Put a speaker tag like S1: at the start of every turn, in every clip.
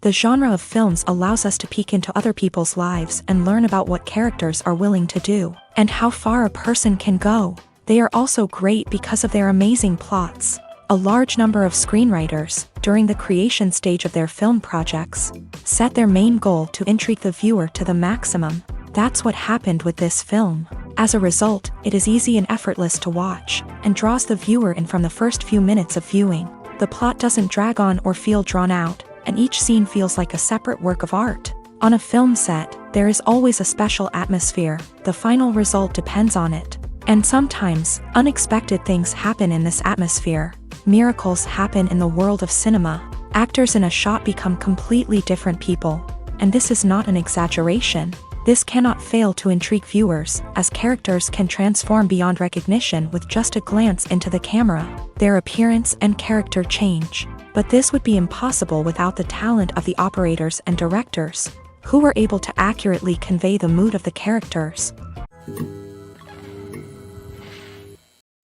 S1: The genre of films allows us to peek into other people's lives and learn about what characters are willing to do, and how far a person can go. They are also great because of their amazing plots. A large number of screenwriters, during the creation stage of their film projects, set their main goal to intrigue the viewer to the maximum. That's what happened with this film. As a result, it is easy and effortless to watch, and draws the viewer in from the first few minutes of viewing. The plot doesn't drag on or feel drawn out, and each scene feels like a separate work of art. On a film set, there is always a special atmosphere. The final result depends on it. And sometimes, unexpected things happen in this atmosphere. Miracles happen in the world of cinema. Actors in a shot become completely different people. And this is not an exaggeration. This cannot fail to intrigue viewers, as characters can transform beyond recognition with just a glance into the camera. Their appearance and character change. But this would be impossible without the talent of the operators and directors, who were able to accurately convey the mood of the characters.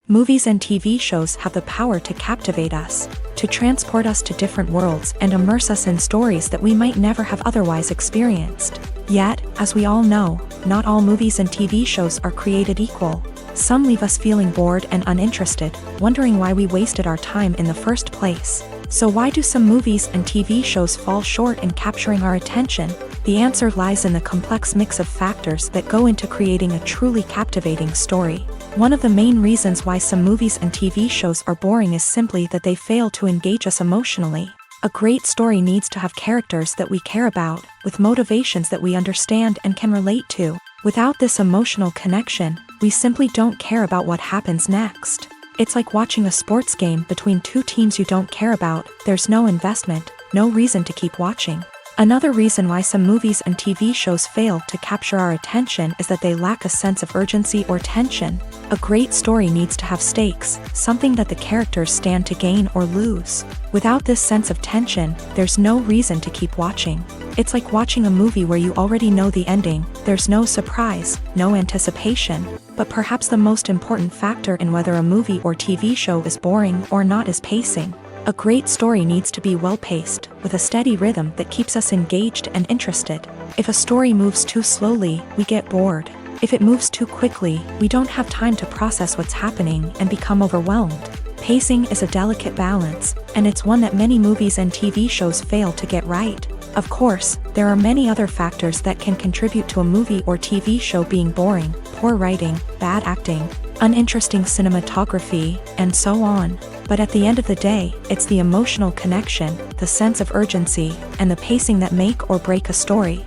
S1: Movies and TV shows have the power to captivate us, to transport us to different worlds and immerse us in stories that we might never have otherwise experienced. Yet, as we all know, not all movies and TV shows are created equal. Some leave us feeling bored and uninterested, wondering why we wasted our time in the first place. So why do some movies and TV shows fall short in capturing our attention? The answer lies in the complex mix of factors that go into creating a truly captivating story. One of the main reasons why some movies and TV shows are boring is simply that they fail to engage us emotionally. A great story needs to have characters that we care about, with motivations that we understand and can relate to. Without this emotional connection, we simply don't care about what happens next. It's like watching a sports game between two teams you don't care about. There's no investment, no reason to keep watching. Another reason why some movies and TV shows fail to capture our attention is that they lack a sense of urgency or tension. A great story needs to have stakes, something that the characters stand to gain or lose. Without this sense of tension, there's no reason to keep watching. It's like watching a movie where you already know the ending. There's no surprise, no anticipation. But perhaps the most important factor in whether a movie or TV show is boring or not is pacing. A great story needs to be well-paced, with a steady rhythm that keeps us engaged and interested. If a story moves too slowly, we get bored. If it moves too quickly, we don't have time to process what's happening and become overwhelmed. Pacing is a delicate balance, and it's one that many movies and TV shows fail to get right. Of course, there are many other factors that can contribute to a movie or TV show being boring: poor writing, bad acting, uninteresting cinematography, and so on. But at the end of the day, it's the emotional connection, the sense of urgency, and the pacing that make or break a story.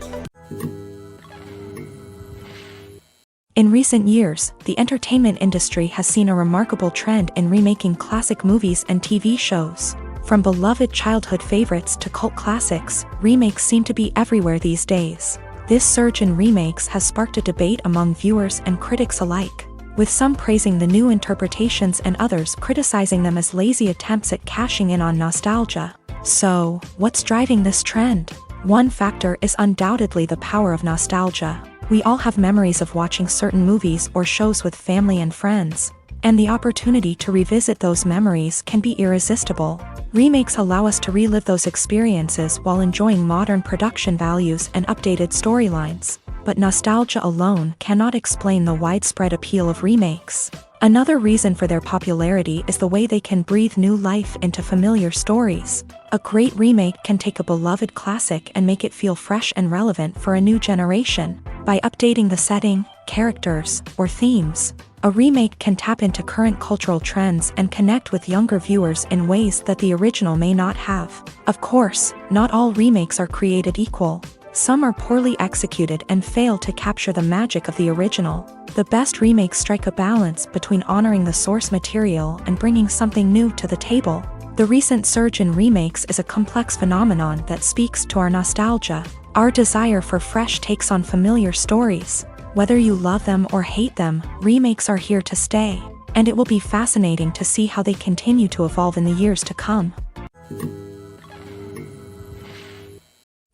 S1: In recent years, the entertainment industry has seen a remarkable trend in remaking classic movies and TV shows. From beloved childhood favorites to cult classics, remakes seem to be everywhere these days. This surge in remakes has sparked a debate among viewers and critics alike, with some praising the new interpretations and others criticizing them as lazy attempts at cashing in on nostalgia. So, what's driving this trend? One factor is undoubtedly the power of nostalgia. We all have memories of watching certain movies or shows with family and friends, and the opportunity to revisit those memories can be irresistible. Remakes allow us to relive those experiences while enjoying modern production values and updated storylines. But nostalgia alone cannot explain the widespread appeal of remakes. Another reason for their popularity is the way they can breathe new life into familiar stories. A great remake can take a beloved classic and make it feel fresh and relevant for a new generation. By updating the setting, characters, or themes, a remake can tap into current cultural trends and connect with younger viewers in ways that the original may not have. Of course, not all remakes are created equal. Some are poorly executed and fail to capture the magic of the original. The best remakes strike a balance between honoring the source material and bringing something new to the table. The recent surge in remakes is a complex phenomenon that speaks to our nostalgia, our desire for fresh takes on familiar stories. Whether you love them or hate them, remakes are here to stay, and it will be fascinating to see how they continue to evolve in the years to come.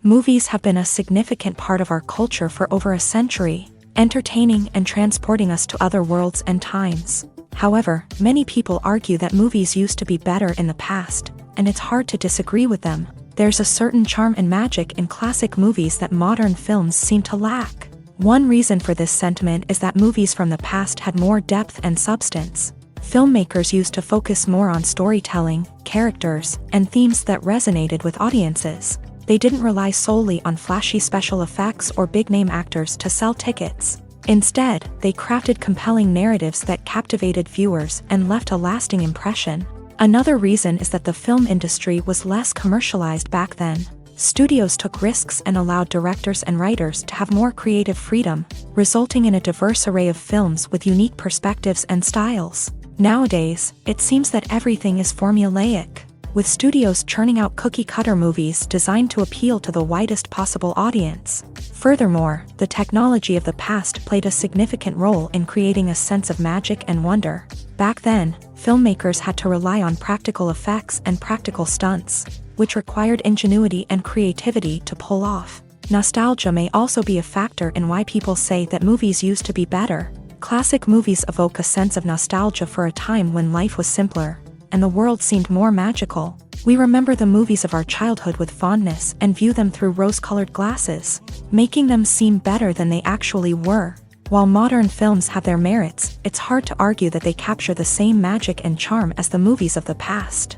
S1: Movies have been a significant part of our culture for over a century, entertaining and transporting us to other worlds and times. However, many people argue that movies used to be better in the past, and it's hard to disagree with them. There's a certain charm and magic in classic movies that modern films seem to lack. One reason for this sentiment is that movies from the past had more depth and substance. Filmmakers used to focus more on storytelling, characters, and themes that resonated with audiences. They didn't rely solely on flashy special effects or big-name actors to sell tickets. Instead, they crafted compelling narratives that captivated viewers and left a lasting impression. Another reason is that the film industry was less commercialized back then. Studios took risks and allowed directors and writers to have more creative freedom, resulting in a diverse array of films with unique perspectives and styles. Nowadays, it seems that everything is formulaic, with studios churning out cookie-cutter movies designed to appeal to the widest possible audience. Furthermore, the technology of the past played a significant role in creating a sense of magic and wonder. Back then, filmmakers had to rely on practical effects and practical stunts, which required ingenuity and creativity to pull off. Nostalgia may also be a factor in why people say that movies used to be better. Classic movies evoke a sense of nostalgia for a time when life was simpler, and the world seemed more magical. We remember the movies of our childhood with fondness and view them through rose-colored glasses, making them seem better than they actually were. While modern films have their merits, it's hard to argue that they capture the same magic and charm as the movies of the past.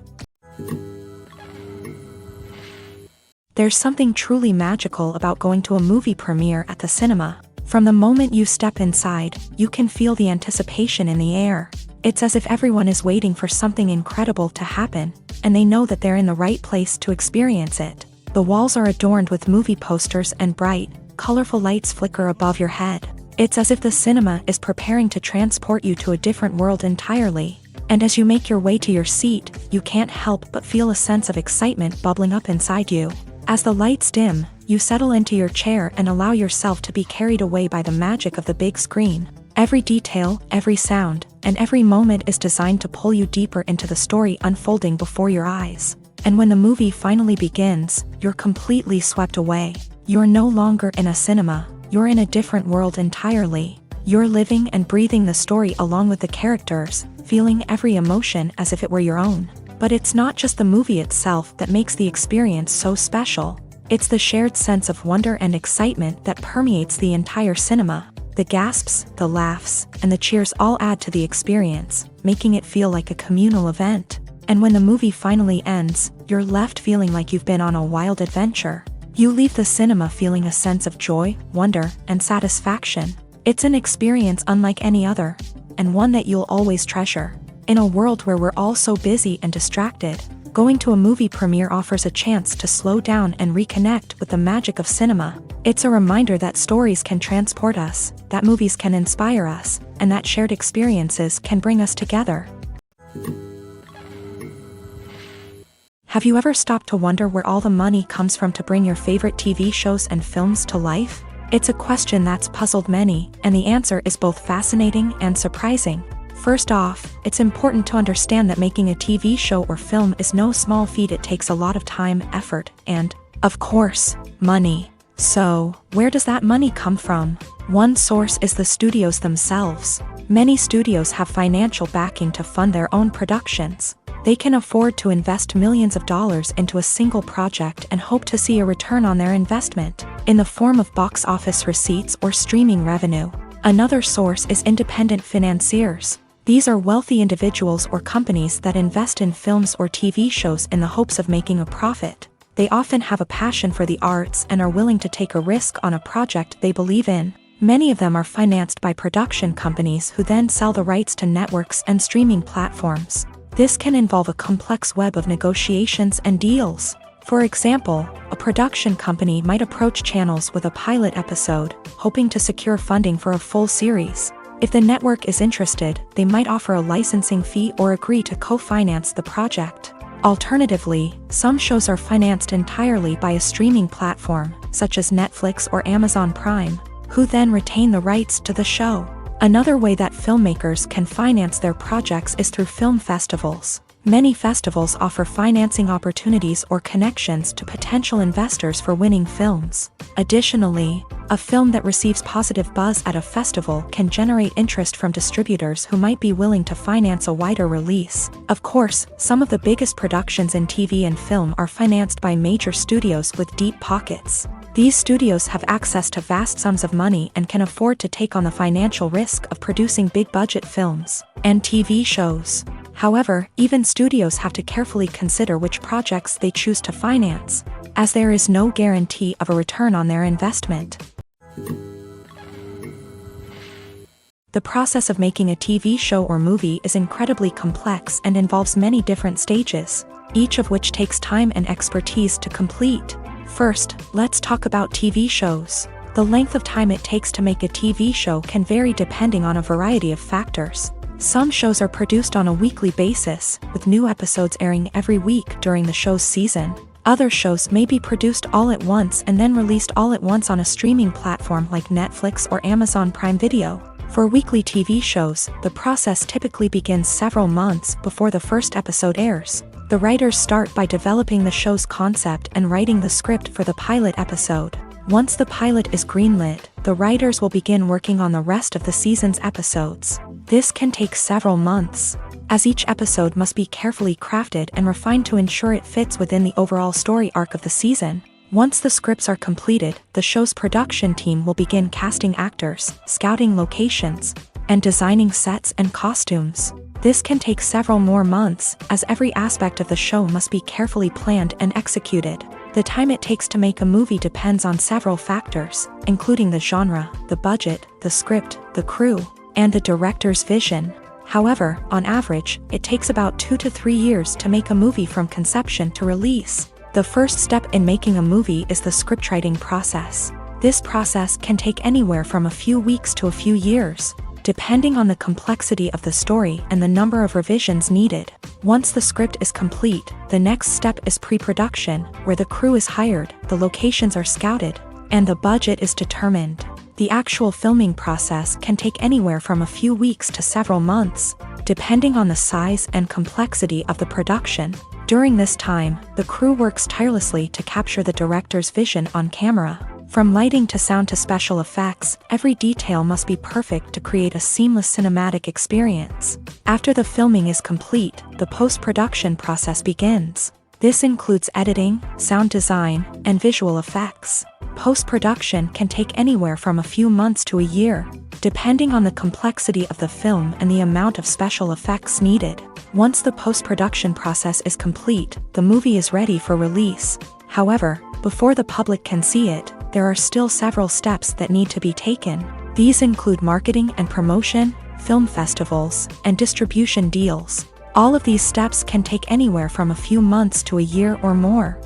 S1: There's something truly magical about going to a movie premiere at the cinema. From the moment you step inside, you can feel the anticipation in the air. It's as if everyone is waiting for something incredible to happen, and they know that they're in the right place to experience it. The walls are adorned with movie posters and bright, colorful lights flicker above your head. It's as if the cinema is preparing to transport you to a different world entirely. And as you make your way to your seat, you can't help but feel a sense of excitement bubbling up inside you. As the lights dim, you settle into your chair and allow yourself to be carried away by the magic of the big screen. Every detail, every sound, and every moment is designed to pull you deeper into the story unfolding before your eyes. And when the movie finally begins, you're completely swept away. You're no longer in a cinema, you're in a different world entirely. You're living and breathing the story along with the characters, feeling every emotion as if it were your own. But it's not just the movie itself that makes the experience so special. It's the shared sense of wonder and excitement that permeates the entire cinema. The gasps, the laughs, and the cheers all add to the experience, making it feel like a communal event. And when the movie finally ends, you're left feeling like you've been on a wild adventure. You leave the cinema feeling a sense of joy, wonder, and satisfaction. It's an experience unlike any other, and one that you'll always treasure. In a world where we're all so busy and distracted, going to a movie premiere offers a chance to slow down and reconnect with the magic of cinema. It's a reminder that stories can transport us, that movies can inspire us, and that shared experiences can bring us together. Have you ever stopped to wonder where all the money comes from to bring your favorite TV shows and films to life? It's a question that's puzzled many, and the answer is both fascinating and surprising. First off, it's important to understand that making a TV show or film is no small feat. It takes a lot of time, effort, and, of course, money. So, where does that money come from? One source is the studios themselves. Many studios have financial backing to fund their own productions. They can afford to invest millions of dollars into a single project and hope to see a return on their investment, in the form of box office receipts or streaming revenue. Another source is independent financiers. These are wealthy individuals or companies that invest in films or TV shows in the hopes of making a profit. They often have a passion for the arts and are willing to take a risk on a project they believe in. Many of them are financed by production companies who then sell the rights to networks and streaming platforms. This can involve a complex web of negotiations and deals. For example, a production company might approach channels with a pilot episode, hoping to secure funding for a full series. If the network is interested, they might offer a licensing fee or agree to co-finance the project. Alternatively, some shows are financed entirely by a streaming platform, such as Netflix or Amazon Prime, who then retain the rights to the show. Another way that filmmakers can finance their projects is through film festivals. Many festivals offer financing opportunities or connections to potential investors for winning films. Additionally, a film that receives positive buzz at a festival can generate interest from distributors who might be willing to finance a wider release. Of course, some of the biggest productions in TV and film are financed by major studios with deep pockets. These studios have access to vast sums of money and can afford to take on the financial risk of producing big-budget films and TV shows. However, even studios have to carefully consider which projects they choose to finance, as there is no guarantee of a return on their investment. The process of making a TV show or movie is incredibly complex and involves many different stages, each of which takes time and expertise to complete. First, let's talk about TV shows. The length of time it takes to make a TV show can vary depending on a variety of factors. Some shows are produced on a weekly basis, with new episodes airing every week during the show's season. Other shows may be produced all at once and then released all at once on a streaming platform like Netflix or Amazon Prime Video. For weekly TV shows, the process typically begins several months before the first episode airs. The writers start by developing the show's concept and writing the script for the pilot episode. Once the pilot is greenlit, the writers will begin working on the rest of the season's episodes. This can take several months, as each episode must be carefully crafted and refined to ensure it fits within the overall story arc of the season. Once the scripts are completed, the show's production team will begin casting actors, scouting locations, and designing sets and costumes. This can take several more months, as every aspect of the show must be carefully planned and executed. The time it takes to make a movie depends on several factors, including the genre, the budget, the script, the crew, and the director's vision. However, on average, it takes about 2 to 3 years to make a movie from conception to release. The first step in making a movie is the scriptwriting process. This process can take anywhere from a few weeks to a few years, depending on the complexity of the story and the number of revisions needed. Once the script is complete, the next step is pre-production, where the crew is hired, the locations are scouted, and the budget is determined. The actual filming process can take anywhere from a few weeks to several months, depending on the size and complexity of the production. During this time, the crew works tirelessly to capture the director's vision on camera. From lighting to sound to special effects, every detail must be perfect to create a seamless cinematic experience. After the filming is complete, the post-production process begins. This includes editing, sound design, and visual effects. Post-production can take anywhere from a few months to a year, depending on the complexity of the film and the amount of special effects needed. Once the post-production process is complete, the movie is ready for release. However, before the public can see it, there are still several steps that need to be taken. These include marketing and promotion, film festivals, and distribution deals. All of these steps can take anywhere from a few months to a year or more.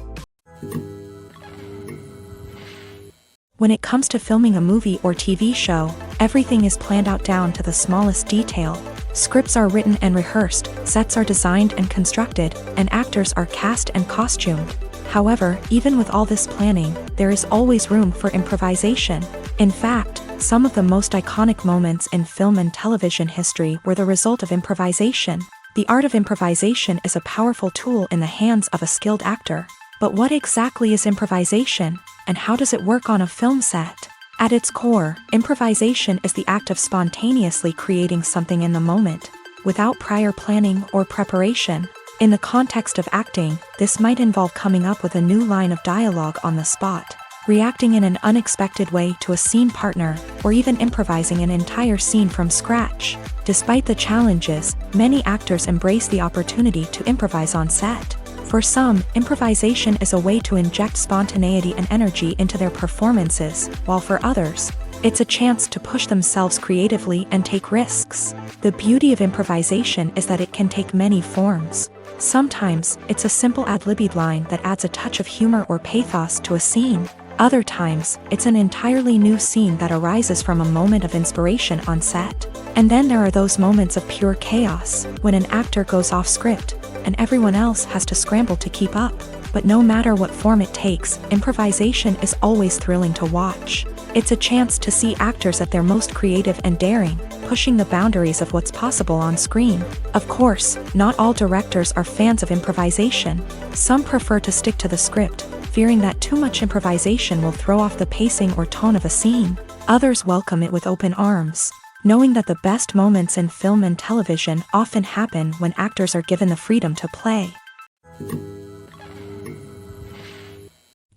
S1: When it comes to filming a movie or TV show, everything is planned out down to the smallest detail. Scripts are written and rehearsed, sets are designed and constructed, and actors are cast and costumed. However, even with all this planning, there is always room for improvisation. In fact, some of the most iconic moments in film and television history were the result of improvisation. The art of improvisation is a powerful tool in the hands of a skilled actor. But what exactly is improvisation, and how does it work on a film set? At its core, improvisation is the act of spontaneously creating something in the moment, without prior planning or preparation. In the context of acting, this might involve coming up with a new line of dialogue on the spot, reacting in an unexpected way to a scene partner, or even improvising an entire scene from scratch. Despite the challenges, many actors embrace the opportunity to improvise on set. For some, improvisation is a way to inject spontaneity and energy into their performances, while for others, it's a chance to push themselves creatively and take risks. The beauty of improvisation is that it can take many forms. Sometimes, it's a simple ad-libbed line that adds a touch of humor or pathos to a scene. Other times, it's an entirely new scene that arises from a moment of inspiration on set. And then there are those moments of pure chaos, when an actor goes off script, and everyone else has to scramble to keep up. But no matter what form it takes, improvisation is always thrilling to watch. It's a chance to see actors at their most creative and daring, pushing the boundaries of what's possible on screen. Of course, not all directors are fans of improvisation. Some prefer to stick to the script, fearing that too much improvisation will throw off the pacing or tone of a scene. Others welcome it with open arms, knowing that the best moments in film and television often happen when actors are given the freedom to play.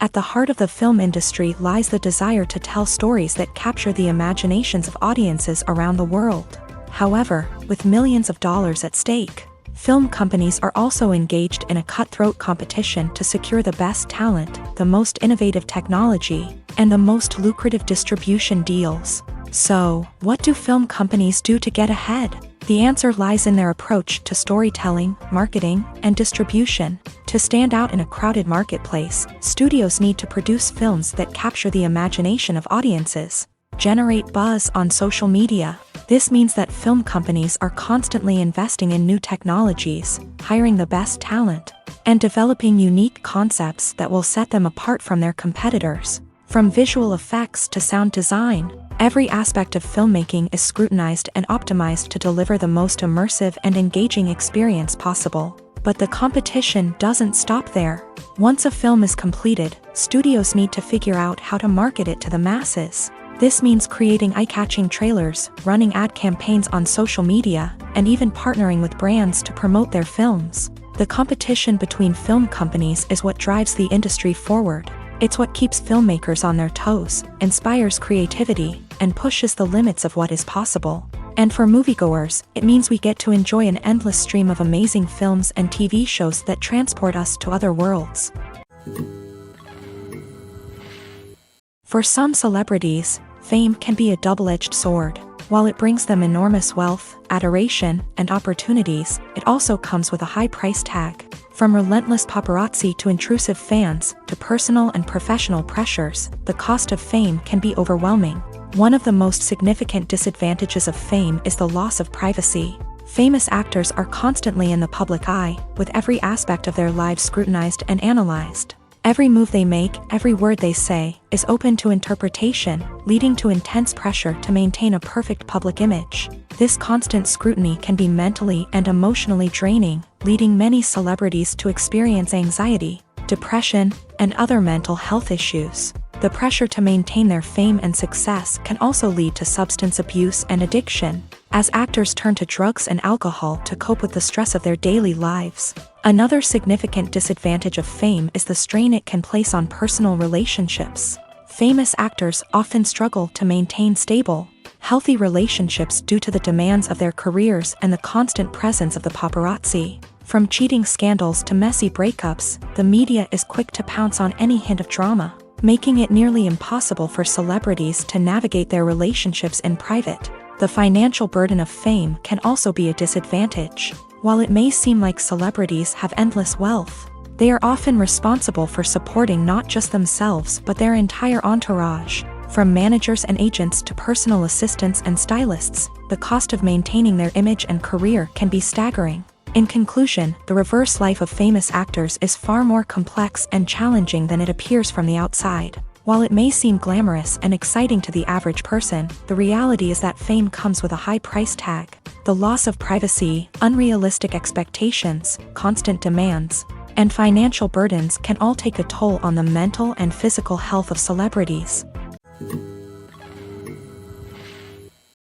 S1: At the heart of the film industry lies the desire to tell stories that capture the imaginations of audiences around the world. However, with millions of dollars at stake, film companies are also engaged in a cutthroat competition to secure the best talent, the most innovative technology, and the most lucrative distribution deals. So, what do film companies do to get ahead? The answer lies in their approach to storytelling, marketing, and distribution. To stand out in a crowded marketplace, studios need to produce films that capture the imagination of audiences, generate buzz on social media. This means that film companies are constantly investing in new technologies, hiring the best talent, and developing unique concepts that will set them apart from their competitors. From visual effects to sound design, every aspect of filmmaking is scrutinized and optimized to deliver the most immersive and engaging experience possible. But the competition doesn't stop there. Once a film is completed, studios need to figure out how to market it to the masses. This means creating eye-catching trailers, running ad campaigns on social media, and even partnering with brands to promote their films. The competition between film companies is what drives the industry forward. It's what keeps filmmakers on their toes, inspires creativity, and pushes the limits of what is possible. And for moviegoers, it means we get to enjoy an endless stream of amazing films and TV shows that transport us to other worlds. For some celebrities, fame can be a double-edged sword. While it brings them enormous wealth, adoration, and opportunities, it also comes with a high price tag. From relentless paparazzi to intrusive fans, to personal and professional pressures, the cost of fame can be overwhelming. One of the most significant disadvantages of fame is the loss of privacy. Famous actors are constantly in the public eye, with every aspect of their lives scrutinized and analyzed. Every move they make, every word they say, is open to interpretation, leading to intense pressure to maintain a perfect public image. This constant scrutiny can be mentally and emotionally draining, leading many celebrities to experience anxiety, depression, and other mental health issues. The pressure to maintain their fame and success can also lead to substance abuse and addiction, as actors turn to drugs and alcohol to cope with the stress of their daily lives. Another significant disadvantage of fame is the strain it can place on personal relationships. Famous actors often struggle to maintain stable, healthy relationships due to the demands of their careers and the constant presence of the paparazzi. From cheating scandals to messy breakups, the media is quick to pounce on any hint of drama, making it nearly impossible for celebrities to navigate their relationships in private. The financial burden of fame can also be a disadvantage. While it may seem like celebrities have endless wealth, they are often responsible for supporting not just themselves but their entire entourage. From managers and agents to personal assistants and stylists, the cost of maintaining their image and career can be staggering. In conclusion, the reverse life of famous actors is far more complex and challenging than it appears from the outside. While it may seem glamorous and exciting to the average person, the reality is that fame comes with a high price tag. The loss of privacy, unrealistic expectations, constant demands, and financial burdens can all take a toll on the mental and physical health of celebrities.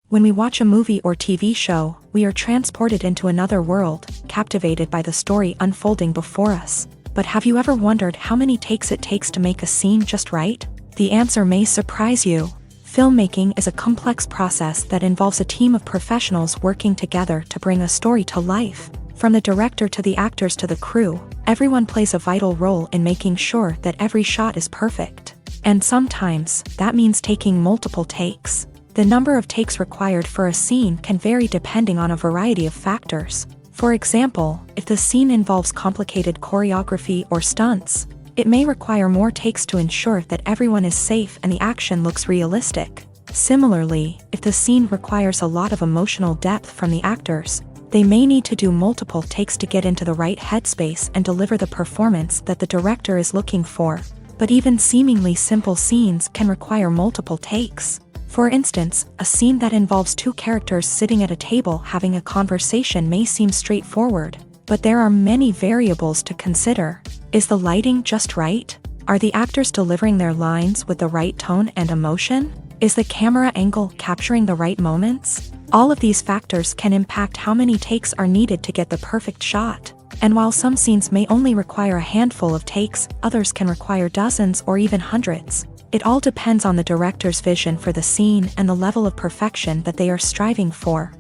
S1: When we watch a movie or TV show, we are transported into another world, captivated by the story unfolding before us. But have you ever wondered how many takes it takes to make a scene just right? The answer may surprise you. Filmmaking is a complex process that involves a team of professionals working together to bring a story to life. From the director to the actors to the crew, everyone plays a vital role in making sure that every shot is perfect. And sometimes, that means taking multiple takes. The number of takes required for a scene can vary depending on a variety of factors. For example, if the scene involves complicated choreography or stunts, it may require more takes to ensure that everyone is safe and the action looks realistic. Similarly, if the scene requires a lot of emotional depth from the actors, they may need to do multiple takes to get into the right headspace and deliver the performance that the director is looking for. But even seemingly simple scenes can require multiple takes. For instance, a scene that involves two characters sitting at a table having a conversation may seem straightforward, but there are many variables to consider. Is the lighting just right? Are the actors delivering their lines with the right tone and emotion? Is the camera angle capturing the right moments? All of these factors can impact how many takes are needed to get the perfect shot. And while some scenes may only require a handful of takes, others can require dozens or even hundreds. It all depends on the director's vision for the scene and the level of perfection that they are striving for.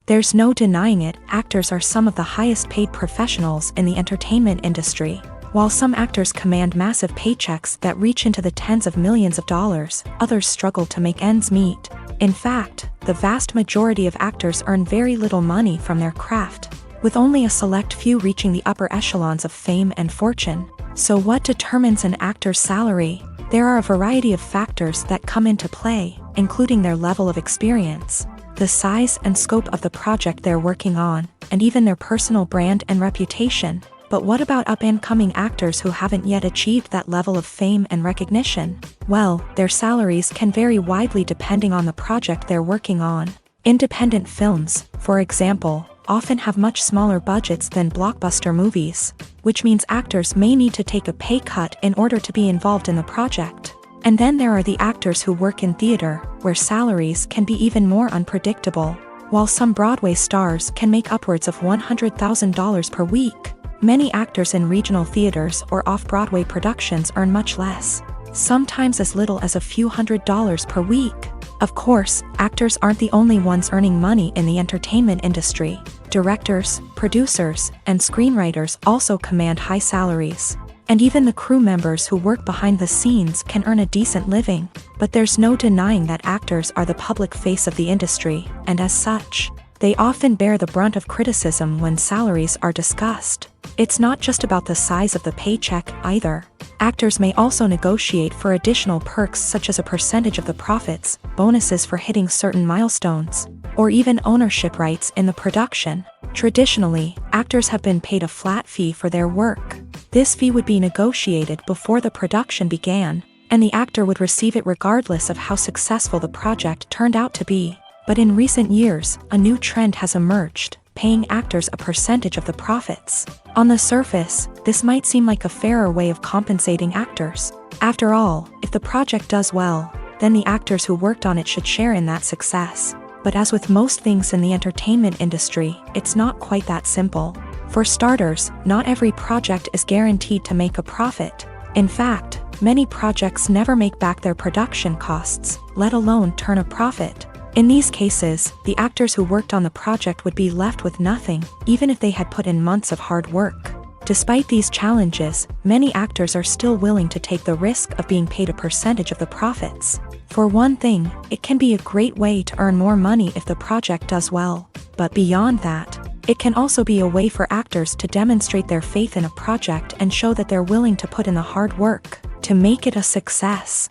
S1: There's no denying it, actors are some of the highest paid professionals in the entertainment industry. While some actors command massive paychecks that reach into the tens of millions of dollars, others struggle to make ends meet. In fact, the vast majority of actors earn very little money from their craft, with only a select few reaching the upper echelons of fame and fortune. So what determines an actor's salary? There are a variety of factors that come into play, including their level of experience, the size and scope of the project they're working on, and even their personal brand and reputation. But what about up-and-coming actors who haven't yet achieved that level of fame and recognition? Well, their salaries can vary widely depending on the project they're working on. Independent films, for example, often have much smaller budgets than blockbuster movies, which means actors may need to take a pay cut in order to be involved in the project. And then there are the actors who work in theater, where salaries can be even more unpredictable. While some Broadway stars can make upwards of $100,000 per week, many actors in regional theaters or off-Broadway productions earn much less, sometimes as little as a few $100s per week. Of course, actors aren't the only ones earning money in the entertainment industry. Directors, producers, and screenwriters also command high salaries. And even the crew members who work behind the scenes can earn a decent living. But there's no denying that actors are the public face of the industry, and as such, they often bear the brunt of criticism when salaries are discussed. It's not just about the size of the paycheck, either. Actors may also negotiate for additional perks such as a percentage of the profits, bonuses for hitting certain milestones, or even ownership rights in the production. Traditionally, actors have been paid a flat fee for their work. This fee would be negotiated before the production began, and the actor would receive it regardless of how successful the project turned out to be. But in recent years, a new trend has emerged, paying actors a percentage of the profits. On the surface, this might seem like a fairer way of compensating actors. After all, if the project does well, then the actors who worked on it should share in that success. But as with most things in the entertainment industry, it's not quite that simple. For starters, not every project is guaranteed to make a profit. In fact, many projects never make back their production costs, let alone turn a profit. In these cases, the actors who worked on the project would be left with nothing, even if they had put in months of hard work. Despite these challenges, many actors are still willing to take the risk of being paid a percentage of the profits. For one thing, it can be a great way to earn more money if the project does well. But beyond that, it can also be a way for actors to demonstrate their faith in a project and show that they're willing to put in the hard work to make it a success.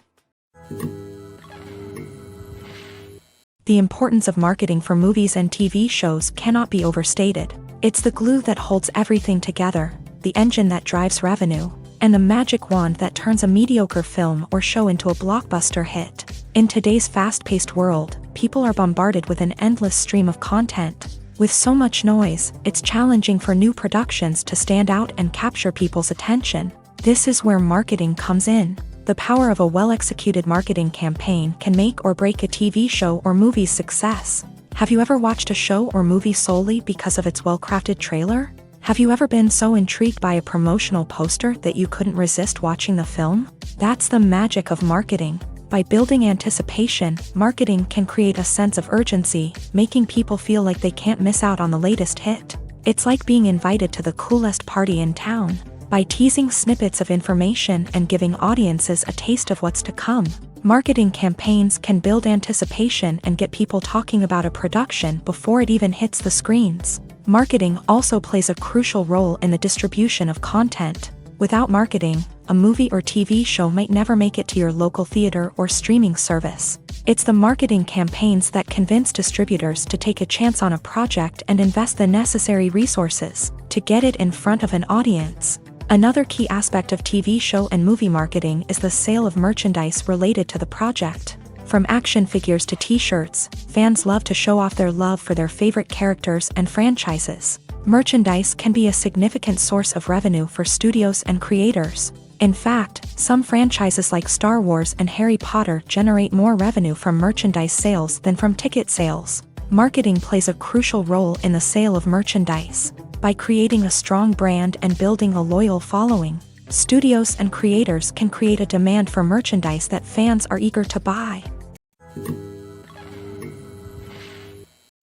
S1: The importance of marketing for movies and TV shows cannot be overstated. It's the glue that holds everything together, the engine that drives revenue, and the magic wand that turns a mediocre film or show into a blockbuster hit. In today's fast-paced world, people are bombarded with an endless stream of content. With so much noise, it's challenging for new productions to stand out and capture people's attention. This is where marketing comes in. The power of a well-executed marketing campaign can make or break a TV show or movie's success. Have you ever watched a show or movie solely because of its well-crafted trailer? Have you ever been so intrigued by a promotional poster that you couldn't resist watching the film? That's the magic of marketing. By building anticipation, marketing can create a sense of urgency, making people feel like they can't miss out on the latest hit. It's like being invited to the coolest party in town. By teasing snippets of information and giving audiences a taste of what's to come, marketing campaigns can build anticipation and get people talking about a production before it even hits the screens. Marketing also plays a crucial role in the distribution of content. Without marketing, a movie or TV show might never make it to your local theater or streaming service. It's the marketing campaigns that convince distributors to take a chance on a project and invest the necessary resources to get it in front of an audience. Another key aspect of TV show and movie marketing is the sale of merchandise related to the project. From action figures to t-shirts, fans love to show off their love for their favorite characters and franchises. Merchandise can be a significant source of revenue for studios and creators. In fact, some franchises like Star Wars and Harry Potter generate more revenue from merchandise sales than from ticket sales. Marketing plays a crucial role in the sale of merchandise. By creating a strong brand and building a loyal following, studios and creators can create a demand for merchandise that fans are eager to buy.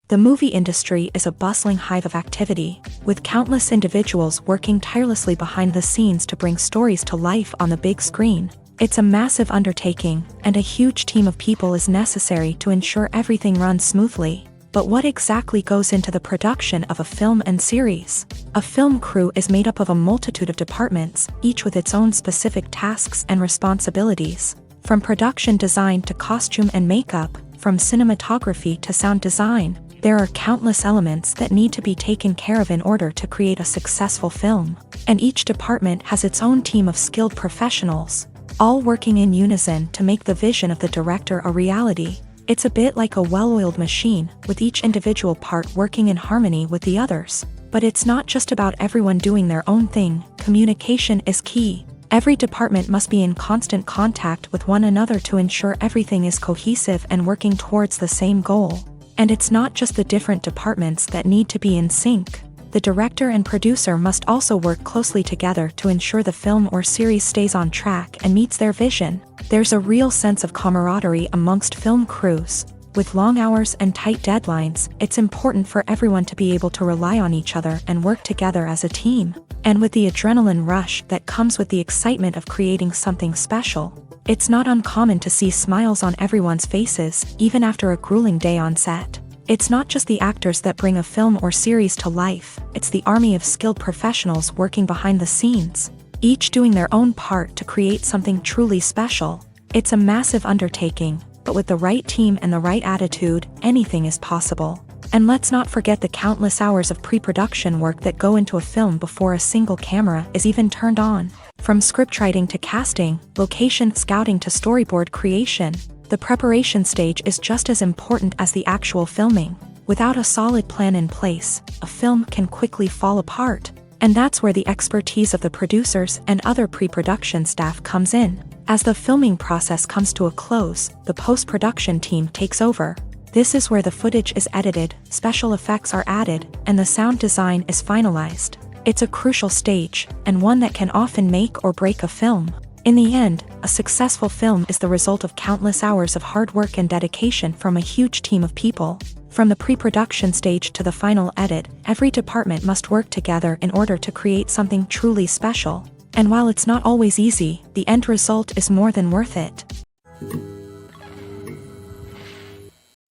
S1: The movie industry is a bustling hive of activity, with countless individuals working tirelessly behind the scenes to bring stories to life on the big screen. It's a massive undertaking, and a huge team of people is necessary to ensure everything runs smoothly. But what exactly goes into the production of a film and series? A film crew is made up of a multitude of departments, each with its own specific tasks and responsibilities. From production design to costume and makeup, from cinematography to sound design, there are countless elements that need to be taken care of in order to create a successful film. And each department has its own team of skilled professionals, all working in unison to make the vision of the director a reality. It's a bit like a well-oiled machine, with each individual part working in harmony with the others. But it's not just about everyone doing their own thing. Communication is key. Every department must be in constant contact with one another to ensure everything is cohesive and working towards the same goal. And it's not just the different departments that need to be in sync. The director and producer must also work closely together to ensure the film or series stays on track and meets their vision. There's a real sense of camaraderie amongst film crews. With long hours and tight deadlines, it's important for everyone to be able to rely on each other and work together as a team. And with the adrenaline rush that comes with the excitement of creating something special, it's not uncommon to see smiles on everyone's faces, even after a grueling day on set. It's not just the actors that bring a film or series to life, it's the army of skilled professionals working behind the scenes, each doing their own part to create something truly special. It's a massive undertaking, but with the right team and the right attitude, anything is possible. And let's not forget the countless hours of pre-production work that go into a film before a single camera is even turned on. From scriptwriting to casting, location scouting to storyboard creation, the preparation stage is just as important as the actual filming. Without a solid plan in place, a film can quickly fall apart. And that's where the expertise of the producers and other pre-production staff comes in. As the filming process comes to a close, the post-production team takes over. This is where the footage is edited, special effects are added, and the sound design is finalized. It's a crucial stage, and one that can often make or break a film. In the end, a successful film is the result of countless hours of hard work and dedication from a huge team of people. From the pre-production stage to the final edit, every department must work together in order to create something truly special. And while it's not always easy, the end result is more than worth it.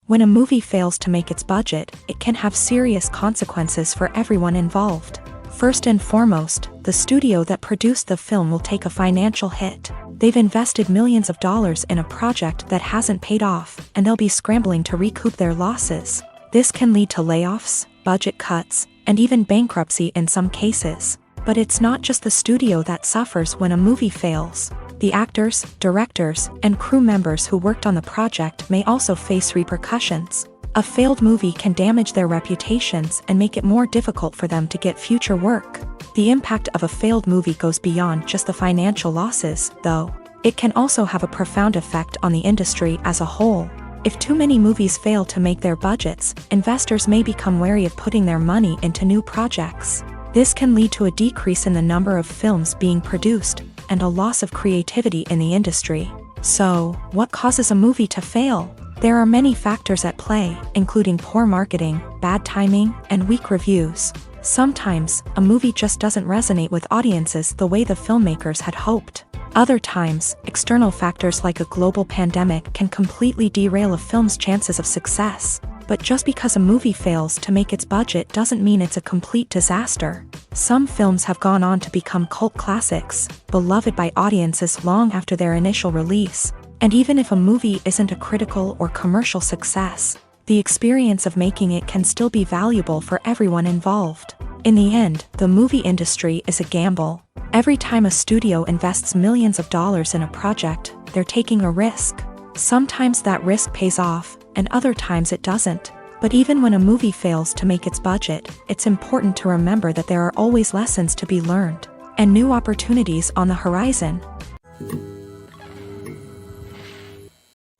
S1: When a movie fails to make its budget, it can have serious consequences for everyone involved. First and foremost, the studio that produced the film will take a financial hit. They've invested millions of dollars in a project that hasn't paid off, and they'll be scrambling to recoup their losses. This can lead to layoffs, budget cuts, and even bankruptcy in some cases. But it's not just the studio that suffers when a movie fails. The actors, directors, and crew members who worked on the project may also face repercussions. A failed movie can damage their reputations and make it more difficult for them to get future work. The impact of a failed movie goes beyond just the financial losses, though. It can also have a profound effect on the industry as a whole. If too many movies fail to make their budgets, investors may become wary of putting their money into new projects. This can lead to a decrease in the number of films being produced, and a loss of creativity in the industry. So, what causes a movie to fail? There are many factors at play, including poor marketing, bad timing, and weak reviews. Sometimes, a movie just doesn't resonate with audiences the way the filmmakers had hoped. Other times, external factors like a global pandemic can completely derail a film's chances of success. But just because a movie fails to make its budget doesn't mean it's a complete disaster. Some films have gone on to become cult classics, beloved by audiences long after their initial release. And even if a movie isn't a critical or commercial success, the experience of making it can still be valuable for everyone involved. In the end, the movie industry is a gamble. Every time a studio invests millions of dollars in a project, they're taking a risk. Sometimes that risk pays off, and other times it doesn't. But even when a movie fails to make its budget, it's important to remember that there are always lessons to be learned, and new opportunities on the horizon.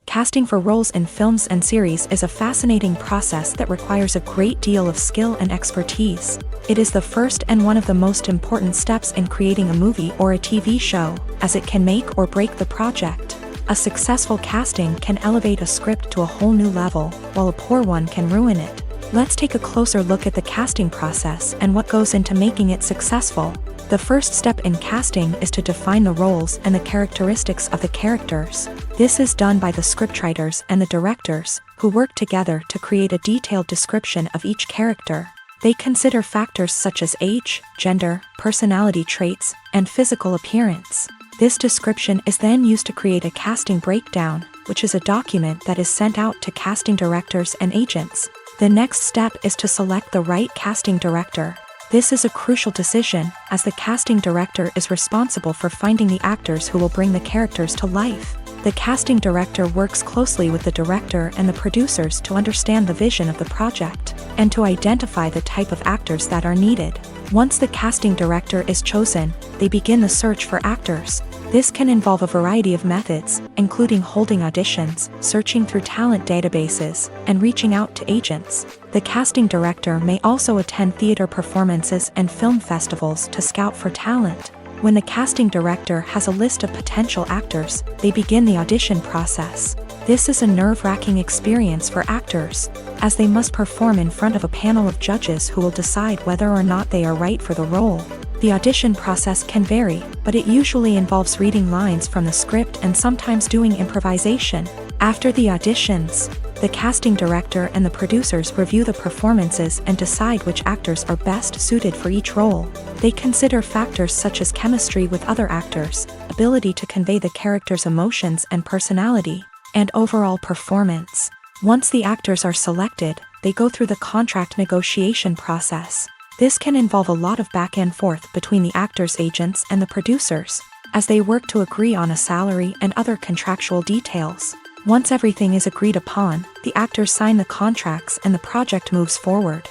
S1: Casting for roles in films and series is a fascinating process that requires a great deal of skill and expertise. It is the first and one of the most important steps in creating a movie or a TV show, as it can make or break the project. A successful casting can elevate a script to a whole new level, while a poor one can ruin it. Let's take a closer look at the casting process and what goes into making it successful. The first step in casting is to define the roles and the characteristics of the characters. This is done by the scriptwriters and the directors, who work together to create a detailed description of each character. They consider factors such as age, gender, personality traits, and physical appearance. This description is then used to create a casting breakdown, which is a document that is sent out to casting directors and agents. The next step is to select the right casting director. This is a crucial decision, as the casting director is responsible for finding the actors who will bring the characters to life. The casting director works closely with the director and the producers to understand the vision of the project, and to identify the type of actors that are needed. Once the casting director is chosen, they begin the search for actors. This can involve a variety of methods, including holding auditions, searching through talent databases, and reaching out to agents. The casting director may also attend theater performances and film festivals to scout for talent. When the casting director has a list of potential actors, they begin the audition process. This is a nerve-wracking experience for actors, as they must perform in front of a panel of judges who will decide whether or not they are right for the role. The audition process can vary, but it usually involves reading lines from the script and sometimes doing improvisation. After the auditions, the casting director and the producers review the performances and decide which actors are best suited for each role. They consider factors such as chemistry with other actors, ability to convey the character's emotions and personality, and overall performance. Once the actors are selected, they go through the contract negotiation process. This can involve a lot of back and forth between the actors' agents and the producers, as they work to agree on a salary and other contractual details. Once everything is agreed upon, the actors sign the contracts and the project moves forward.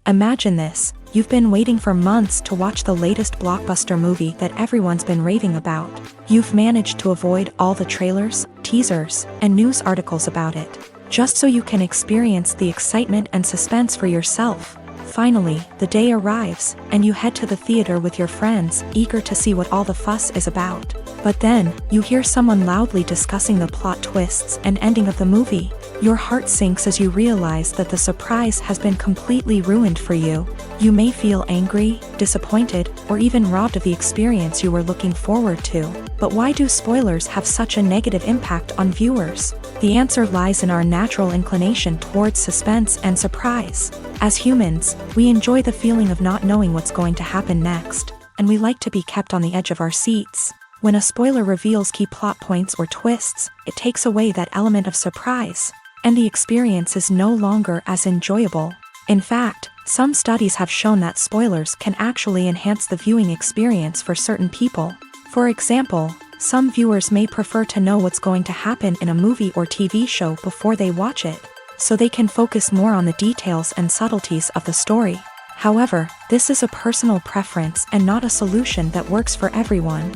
S1: Imagine this: you've been waiting for months to watch the latest blockbuster movie that everyone's been raving about. You've managed to avoid all the trailers, teasers, and news articles about it, just so you can experience the excitement and suspense for yourself. Finally, the day arrives, and you head to the theater with your friends, eager to see what all the fuss is about. But then, you hear someone loudly discussing the plot twists and ending of the movie. Your heart sinks as you realize that the surprise has been completely ruined for you. You may feel angry, disappointed, or even robbed of the experience you were looking forward to. But why do spoilers have such a negative impact on viewers? The answer lies in our natural inclination towards suspense and surprise. As humans, we enjoy the feeling of not knowing what's going to happen next, and we like to be kept on the edge of our seats. When a spoiler reveals key plot points or twists, it takes away that element of surprise, and the experience is no longer as enjoyable. In fact, some studies have shown that spoilers can actually enhance the viewing experience for certain people. For example, some viewers may prefer to know what's going to happen in a movie or TV show before they watch it, so they can focus more on the details and subtleties of the story. However, this is a personal preference and not a solution that works for everyone.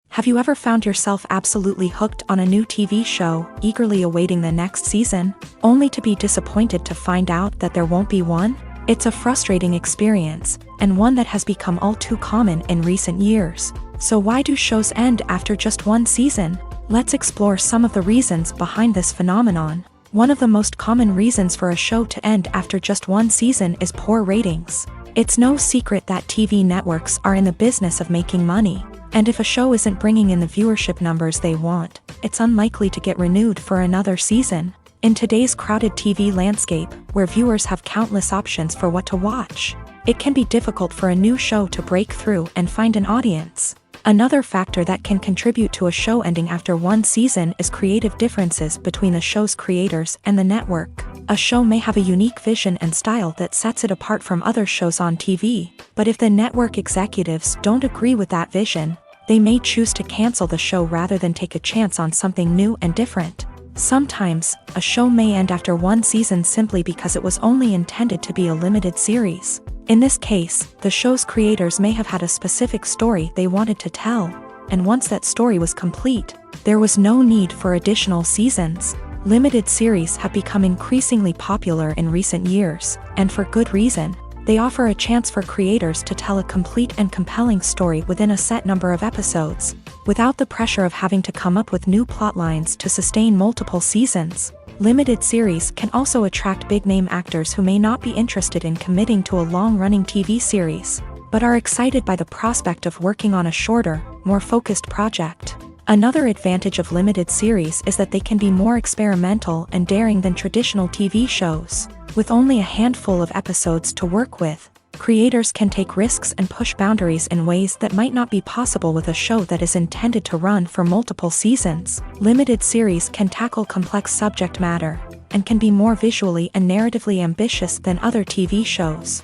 S1: Have you ever found yourself absolutely hooked on a new TV show, eagerly awaiting the next season, only to be disappointed to find out that there won't be one? It's a frustrating experience, and one that has become all too common in recent years. So why do shows end after just one season? Let's explore some of the reasons behind this phenomenon. One of the most common reasons for a show to end after just one season is poor ratings. It's no secret that TV networks are in the business of making money, and if a show isn't bringing in the viewership numbers they want, it's unlikely to get renewed for another season. In today's crowded TV landscape, where viewers have countless options for what to watch, it can be difficult for a new show to break through and find an audience. Another factor that can contribute to a show ending after one season is creative differences between the show's creators and the network. A show may have a unique vision and style that sets it apart from other shows on TV, but if the network executives don't agree with that vision, they may choose to cancel the show rather than take a chance on something new and different. Sometimes, a show may end after one season simply because it was only intended to be a limited series. In this case, the show's creators may have had a specific story they wanted to tell, and once that story was complete, there was no need for additional seasons. Limited series have become increasingly popular in recent years, and for good reason. They offer a chance for creators to tell a complete and compelling story within a set number of episodes, without the pressure of having to come up with new plotlines to sustain multiple seasons. Limited series can also attract big-name actors who may not be interested in committing to a long-running TV series, but are excited by the prospect of working on a shorter, more focused project. Another advantage of limited series is that they can be more experimental and daring than traditional TV shows. With only a handful of episodes to work with, creators can take risks and push boundaries in ways that might not be possible with a show that is intended to run for multiple seasons. Limited series can tackle complex subject matter, and can be more visually and narratively ambitious than other TV shows.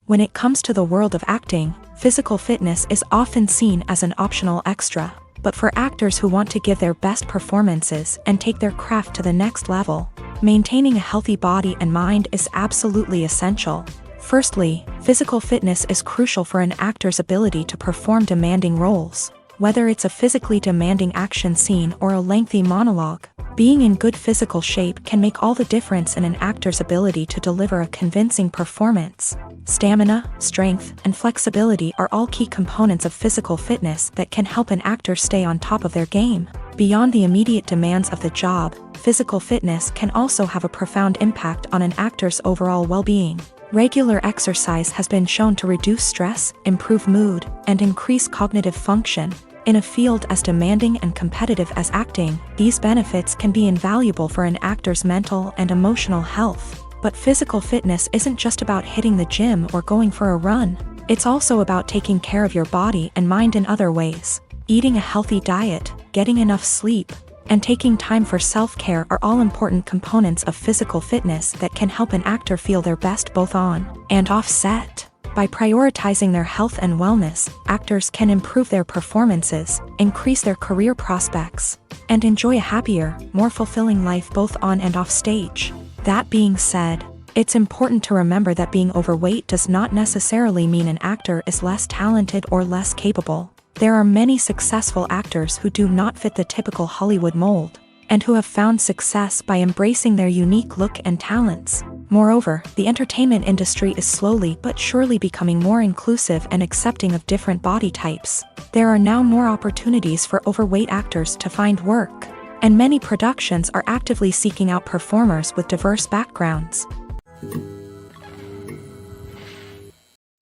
S1: When it comes to the world of acting, physical fitness is often seen as an optional extra. But for actors who want to give their best performances and take their craft to the next level, maintaining a healthy body and mind is absolutely essential. Firstly, physical fitness is crucial for an actor's ability to perform demanding roles. Whether it's a physically demanding action scene or a lengthy monologue, being in good physical shape can make all the difference in an actor's ability to deliver a convincing performance. Stamina, strength, and flexibility are all key components of physical fitness that can help an actor stay on top of their game. Beyond the immediate demands of the job, physical fitness can also have a profound impact on an actor's overall well-being. Regular exercise has been shown to reduce stress, improve mood, and increase cognitive function. In a field as demanding and competitive as acting, these benefits can be invaluable for an actor's mental and emotional health. But physical fitness isn't just about hitting the gym or going for a run. It's also about taking care of your body and mind in other ways. Eating a healthy diet, getting enough sleep, and taking time for self-care are all important components of physical fitness that can help an actor feel their best both on and off set. By prioritizing their health and wellness, actors can improve their performances, increase their career prospects, and enjoy a happier, more fulfilling life both on and off stage. That being said, it's important to remember that being overweight does not necessarily mean an actor is less talented or less capable. There are many successful actors who do not fit the typical Hollywood mold, and who have found success by embracing their unique look and talents. Moreover, the entertainment industry is slowly but surely becoming more inclusive and accepting of different body types. There are now more opportunities for overweight actors to find work, and many productions are actively seeking out performers with diverse backgrounds.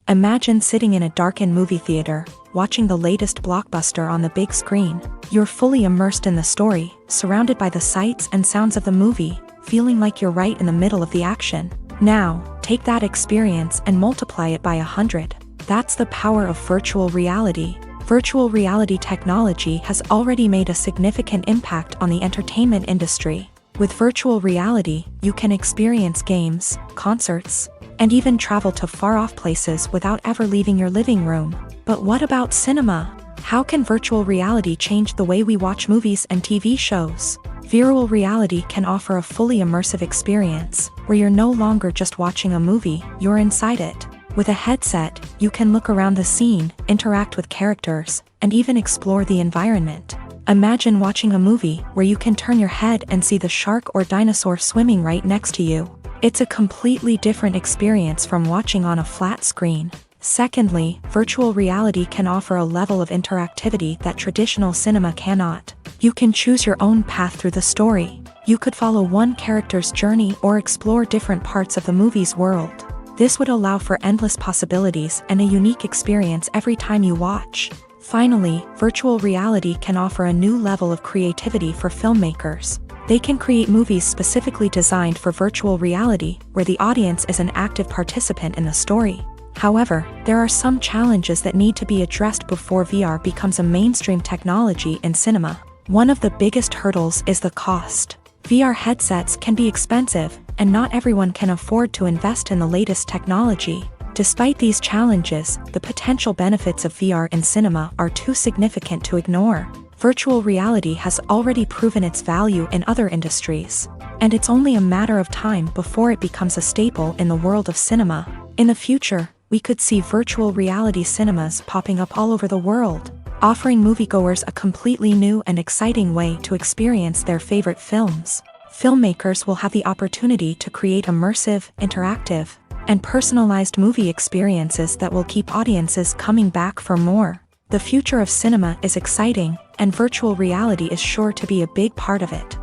S1: Imagine sitting in a darkened movie theater, watching the latest blockbuster on the big screen. You're fully immersed in the story, surrounded by the sights and sounds of the movie, feeling like you're right in the middle of the action. Now, take that experience and multiply it by 100. That's the power of virtual reality. Virtual reality technology has already made a significant impact on the entertainment industry. With virtual reality, you can experience games, concerts, and even travel to far-off places without ever leaving your living room. But what about cinema? How can virtual reality change the way we watch movies and TV shows? Virtual reality can offer a fully immersive experience, where you're no longer just watching a movie, you're inside it. With a headset, you can look around the scene, interact with characters, and even explore the environment. Imagine watching a movie where you can turn your head and see the shark or dinosaur swimming right next to you. It's a completely different experience from watching on a flat screen. Secondly, virtual reality can offer a level of interactivity that traditional cinema cannot. You can choose your own path through the story. You could follow one character's journey or explore different parts of the movie's world. This would allow for endless possibilities and a unique experience every time you watch. Finally, virtual reality can offer a new level of creativity for filmmakers. They can create movies specifically designed for virtual reality, where the audience is an active participant in the story. However, there are some challenges that need to be addressed before VR becomes a mainstream technology in cinema. One of the biggest hurdles is the cost. VR headsets can be expensive, and not everyone can afford to invest in the latest technology. Despite these challenges, the potential benefits of VR in cinema are too significant to ignore. Virtual reality has already proven its value in other industries, and it's only a matter of time before it becomes a staple in the world of cinema. In the future, we could see virtual reality cinemas popping up all over the world, offering moviegoers a completely new and exciting way to experience their favorite films. Filmmakers will have the opportunity to create immersive, interactive, and personalized movie experiences that will keep audiences coming back for more. The future of cinema is exciting, and virtual reality is sure to be a big part of it.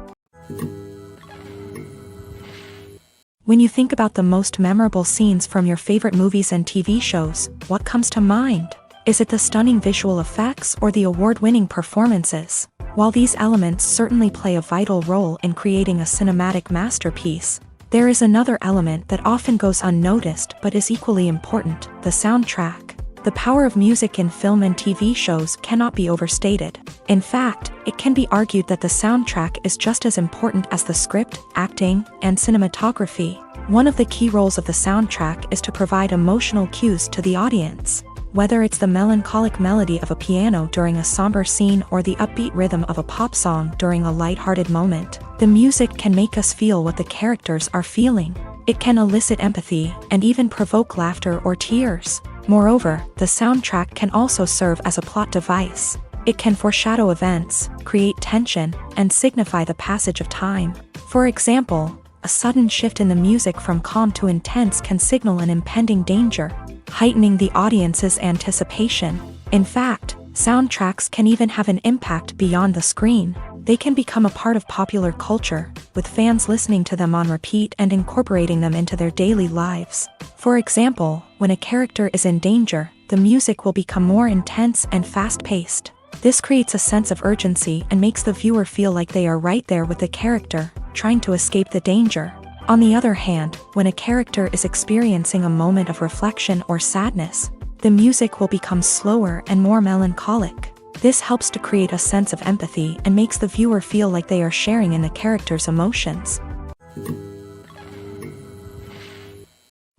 S1: When you think about the most memorable scenes from your favorite movies and TV shows, what comes to mind? Is it the stunning visual effects or the award-winning performances? While these elements certainly play a vital role in creating a cinematic masterpiece, there is another element that often goes unnoticed but is equally important: the soundtrack. The power of music in film and TV shows cannot be overstated. In fact, it can be argued that the soundtrack is just as important as the script, acting, and cinematography. One of the key roles of the soundtrack is to provide emotional cues to the audience. Whether it's the melancholic melody of a piano during a somber scene or the upbeat rhythm of a pop song during a lighthearted moment, the music can make us feel what the characters are feeling. It can elicit empathy and even provoke laughter or tears. Moreover, the soundtrack can also serve as a plot device. It can foreshadow events, create tension, and signify the passage of time. For example, a sudden shift in the music from calm to intense can signal an impending danger, heightening the audience's anticipation. In fact, soundtracks can even have an impact beyond the screen. They can become a part of popular culture, with fans listening to them on repeat and incorporating them into their daily lives. For example, when a character is in danger, the music will become more intense and fast-paced. This creates a sense of urgency and makes the viewer feel like they are right there with the character, trying to escape the danger. On the other hand, when a character is experiencing a moment of reflection or sadness, the music will become slower and more melancholic. This helps to create a sense of empathy and makes the viewer feel like they are sharing in the character's emotions.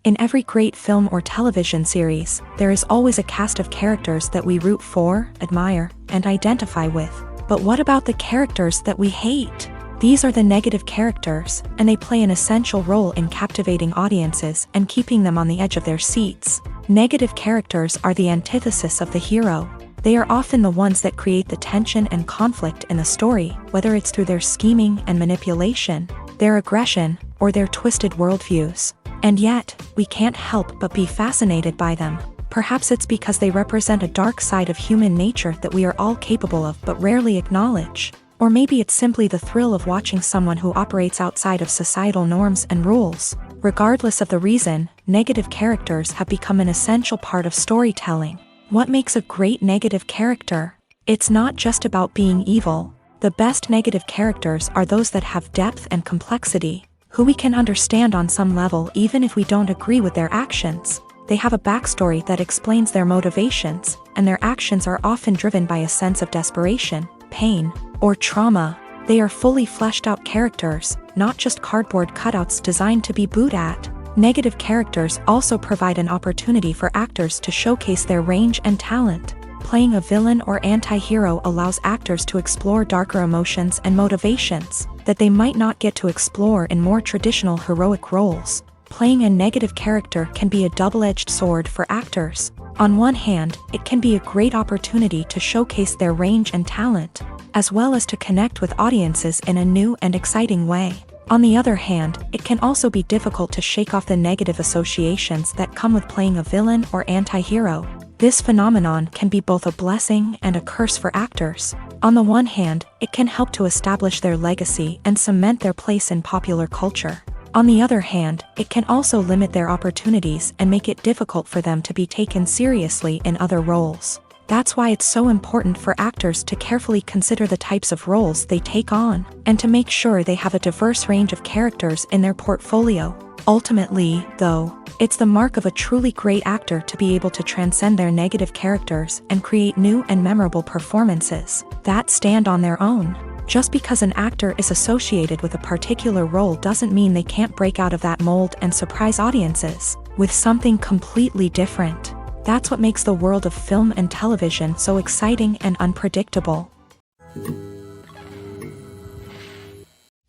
S1: In every great film or television series, there is always a cast of characters that we root for, admire, and identify with. But what about the characters that we hate? These are the negative characters, and they play an essential role in captivating audiences and keeping them on the edge of their seats. Negative characters are the antithesis of the hero. They are often the ones that create the tension and conflict in the story, whether it's through their scheming and manipulation, their aggression, or their twisted worldviews. And yet, we can't help but be fascinated by them. Perhaps it's because they represent a dark side of human nature that we are all capable of but rarely acknowledge. Or maybe it's simply the thrill of watching someone who operates outside of societal norms and rules. Regardless of the reason, negative characters have become an essential part of storytelling. What makes a great negative character? It's not just about being evil. The best negative characters are those that have depth and complexity, who we can understand on some level even if we don't agree with their actions. They have a backstory that explains their motivations, and their actions are often driven by a sense of desperation, pain, or trauma. They are fully fleshed out characters, not just cardboard cutouts designed to be booed at. Negative characters also provide an opportunity for actors to showcase their range and talent. Playing a villain or anti-hero allows actors to explore darker emotions and motivations that they might not get to explore in more traditional heroic roles. Playing a negative character can be a double-edged sword for actors. On one hand, it can be a great opportunity to showcase their range and talent, as well as to connect with audiences in a new and exciting way. On the other hand, it can also be difficult to shake off the negative associations that come with playing a villain or anti-hero. This phenomenon can be both a blessing and a curse for actors. On the one hand, it can help to establish their legacy and cement their place in popular culture. On the other hand, it can also limit their opportunities and make it difficult for them to be taken seriously in other roles. That's why it's so important for actors to carefully consider the types of roles they take on, and to make sure they have a diverse range of characters in their portfolio. Ultimately, though, it's the mark of a truly great actor to be able to transcend their negative characters and create new and memorable performances that stand on their own. Just because an actor is associated with a particular role doesn't mean they can't break out of that mold and surprise audiences with something completely different. That's what makes the world of film and television so exciting and unpredictable.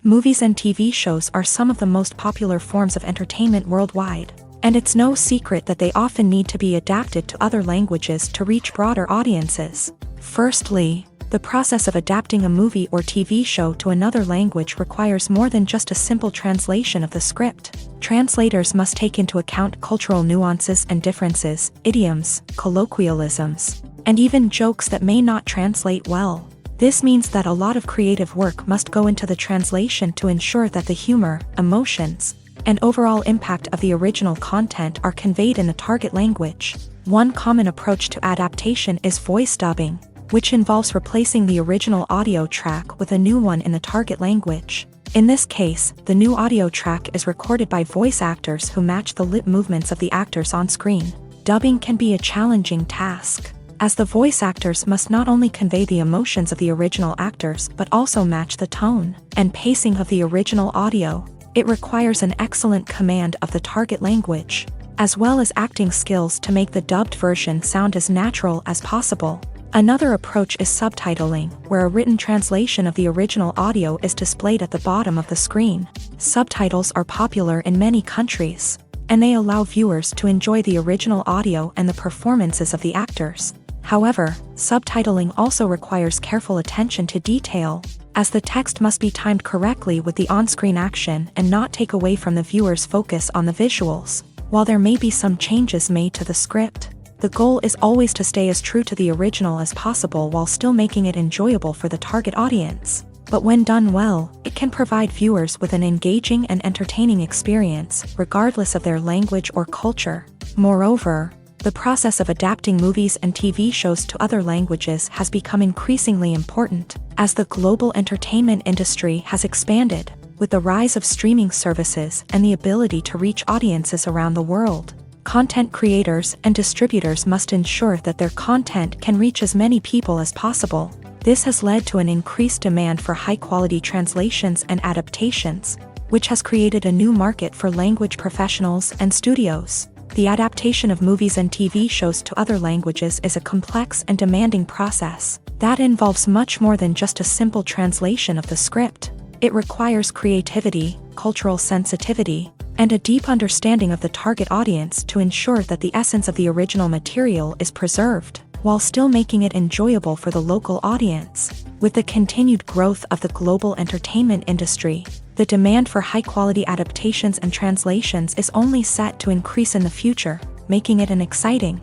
S1: Movies and TV shows are some of the most popular forms of entertainment worldwide, and it's no secret that they often need to be adapted to other languages to reach broader audiences. Firstly, the process of adapting a movie or TV show to another language requires more than just a simple translation of the script. Translators must take into account cultural nuances and differences, idioms, colloquialisms, and even jokes that may not translate well. This means that a lot of creative work must go into the translation to ensure that the humor, emotions, and overall impact of the original content are conveyed in the target language. One common approach to adaptation is voice dubbing, which involves replacing the original audio track with a new one in the target language. In this case, the new audio track is recorded by voice actors who match the lip movements of the actors on screen. Dubbing can be a challenging task, as the voice actors must not only convey the emotions of the original actors but also match the tone and pacing of the original audio. It requires an excellent command of the target language, as well as acting skills to make the dubbed version sound as natural as possible. Another approach is subtitling, where a written translation of the original audio is displayed at the bottom of the screen. Subtitles are popular in many countries, and they allow viewers to enjoy the original audio and the performances of the actors. However, subtitling also requires careful attention to detail, as the text must be timed correctly with the on-screen action and not take away from the viewer's focus on the visuals. While there may be some changes made to the script, the goal is always to stay as true to the original as possible while still making it enjoyable for the target audience. But when done well, it can provide viewers with an engaging and entertaining experience, regardless of their language or culture. Moreover, the process of adapting movies and TV shows to other languages has become increasingly important, as the global entertainment industry has expanded, with the rise of streaming services and the ability to reach audiences around the world. Content creators and distributors must ensure that their content can reach as many people as possible. This has led to an increased demand for high-quality translations and adaptations, which has created a new market for language professionals and studios. The adaptation of movies and TV shows to other languages is a complex and demanding process that involves much more than just a simple translation of the script. It requires creativity, cultural sensitivity, and a deep understanding of the target audience to ensure that the essence of the original material is preserved, while still making it enjoyable for the local audience. With the continued growth of the global entertainment industry, the demand for high-quality adaptations and translations is only set to increase in the future, making it an exciting.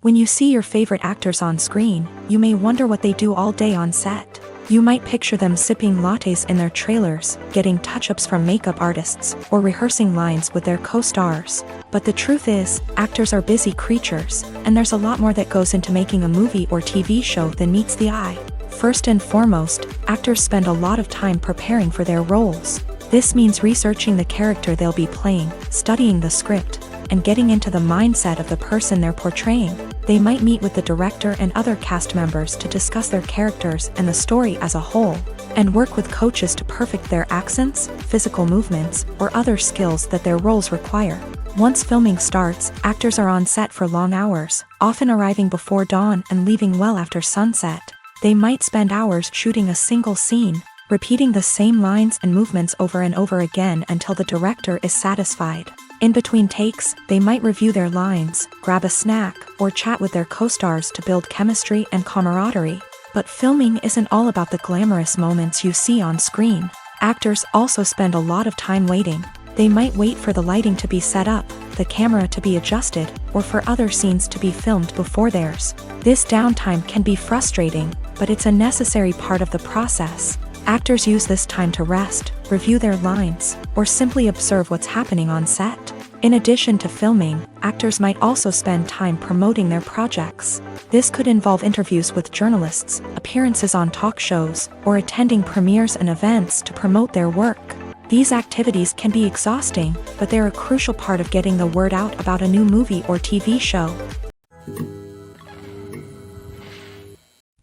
S1: When you see your favorite actors on screen, you may wonder what they do all day on set. You might picture them sipping lattes in their trailers, getting touch-ups from makeup artists, or rehearsing lines with their co-stars. But the truth is, actors are busy creatures, and there's a lot more that goes into making a movie or TV show than meets the eye. First and foremost, actors spend a lot of time preparing for their roles. This means researching the character they'll be playing, studying the script, and getting into the mindset of the person they're portraying. They might meet with the director and other cast members to discuss their characters and the story as a whole, and work with coaches to perfect their accents, physical movements, or other skills that their roles require. Once filming starts, actors are on set for long hours, often arriving before dawn and leaving well after sunset. They might spend hours shooting a single scene, repeating the same lines and movements over and over again until the director is satisfied. In between takes, they might review their lines, grab a snack, or chat with their co-stars to build chemistry and camaraderie. But filming isn't all about the glamorous moments you see on screen. Actors also spend a lot of time waiting. They might wait for the lighting to be set up, the camera to be adjusted, or for other scenes to be filmed before theirs. This downtime can be frustrating, but it's a necessary part of the process. Actors use this time to rest, review their lines, or simply observe what's happening on set. In addition to filming, actors might also spend time promoting their projects. This could involve interviews with journalists, appearances on talk shows, or attending premieres and events to promote their work. These activities can be exhausting, but they're a crucial part of getting the word out about a new movie or TV show.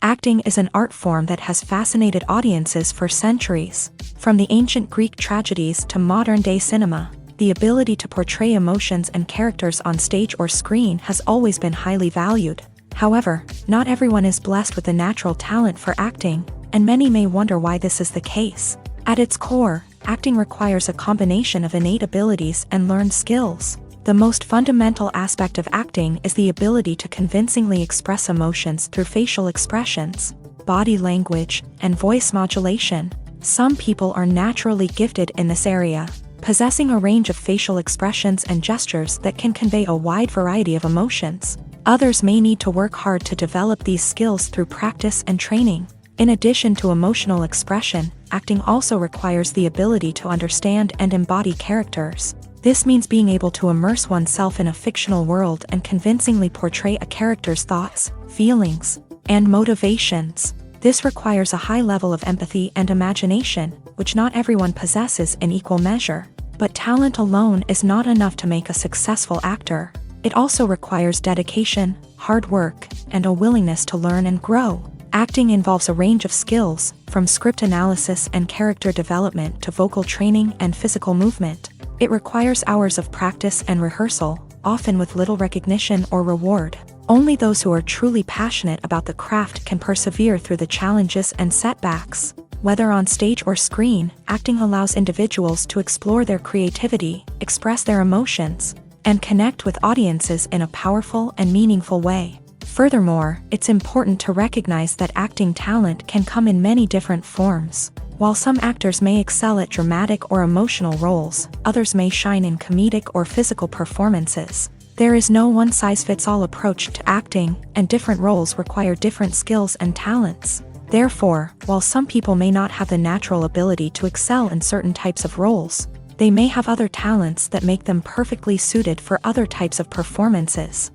S1: Acting is an art form that has fascinated audiences for centuries. From the ancient Greek tragedies to modern-day cinema, the ability to portray emotions and characters on stage or screen has always been highly valued. However, not everyone is blessed with a natural talent for acting, and many may wonder why this is the case. At its core, acting requires a combination of innate abilities and learned skills. The most fundamental aspect of acting is the ability to convincingly express emotions through facial expressions, body language, and voice modulation. Some people are naturally gifted in this area, possessing a range of facial expressions and gestures that can convey a wide variety of emotions. Others may need to work hard to develop these skills through practice and training. In addition to emotional expression, acting also requires the ability to understand and embody characters. This means being able to immerse oneself in a fictional world and convincingly portray a character's thoughts, feelings, and motivations. This requires a high level of empathy and imagination, which not everyone possesses in equal measure. But talent alone is not enough to make a successful actor. It also requires dedication, hard work, and a willingness to learn and grow. Acting involves a range of skills, from script analysis and character development to vocal training and physical movement. It requires hours of practice and rehearsal, often with little recognition or reward. Only those who are truly passionate about the craft can persevere through the challenges and setbacks. Whether on stage or screen, acting allows individuals to explore their creativity, express their emotions, and connect with audiences in a powerful and meaningful way. Furthermore, it's important to recognize that acting talent can come in many different forms. While some actors may excel at dramatic or emotional roles, others may shine in comedic or physical performances. There is no one-size-fits-all approach to acting, and different roles require different skills and talents. Therefore, while some people may not have the natural ability to excel in certain types of roles, they may have other talents that make them perfectly suited for other types of performances.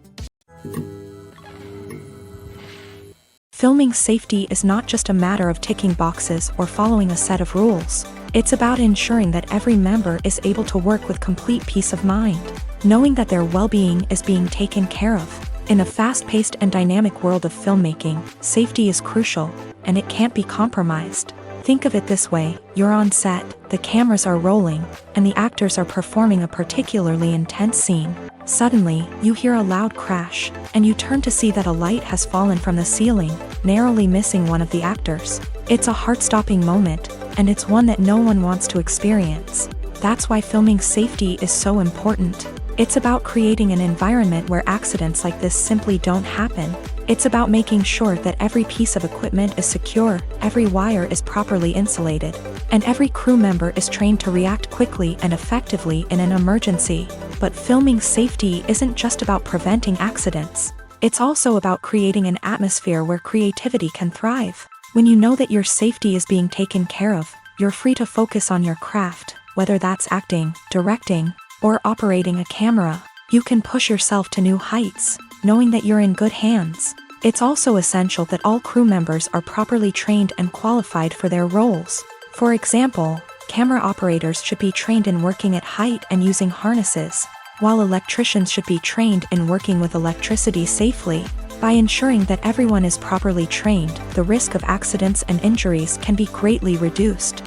S1: Filming safety is not just a matter of ticking boxes or following a set of rules. It's about ensuring that every member is able to work with complete peace of mind, knowing that their well-being is being taken care of. In a fast-paced and dynamic world of filmmaking, safety is crucial, and it can't be compromised. Think of it this way: you're on set, the cameras are rolling, and the actors are performing a particularly intense scene. Suddenly, you hear a loud crash, and you turn to see that a light has fallen from the ceiling, narrowly missing one of the actors. It's a heart-stopping moment, and it's one that no one wants to experience. That's why filming safety is so important. It's about creating an environment where accidents like this simply don't happen. It's about making sure that every piece of equipment is secure, every wire is properly insulated, and every crew member is trained to react quickly and effectively in an emergency. But filming safety isn't just about preventing accidents. It's also about creating an atmosphere where creativity can thrive. When you know that your safety is being taken care of, you're free to focus on your craft, whether that's acting, directing, or operating a camera. You can push yourself to new heights, knowing that you're in good hands. It's also essential that all crew members are properly trained and qualified for their roles. For example, camera operators should be trained in working at height and using harnesses, while electricians should be trained in working with electricity safely. By ensuring that everyone is properly trained, the risk of accidents and injuries can be greatly reduced.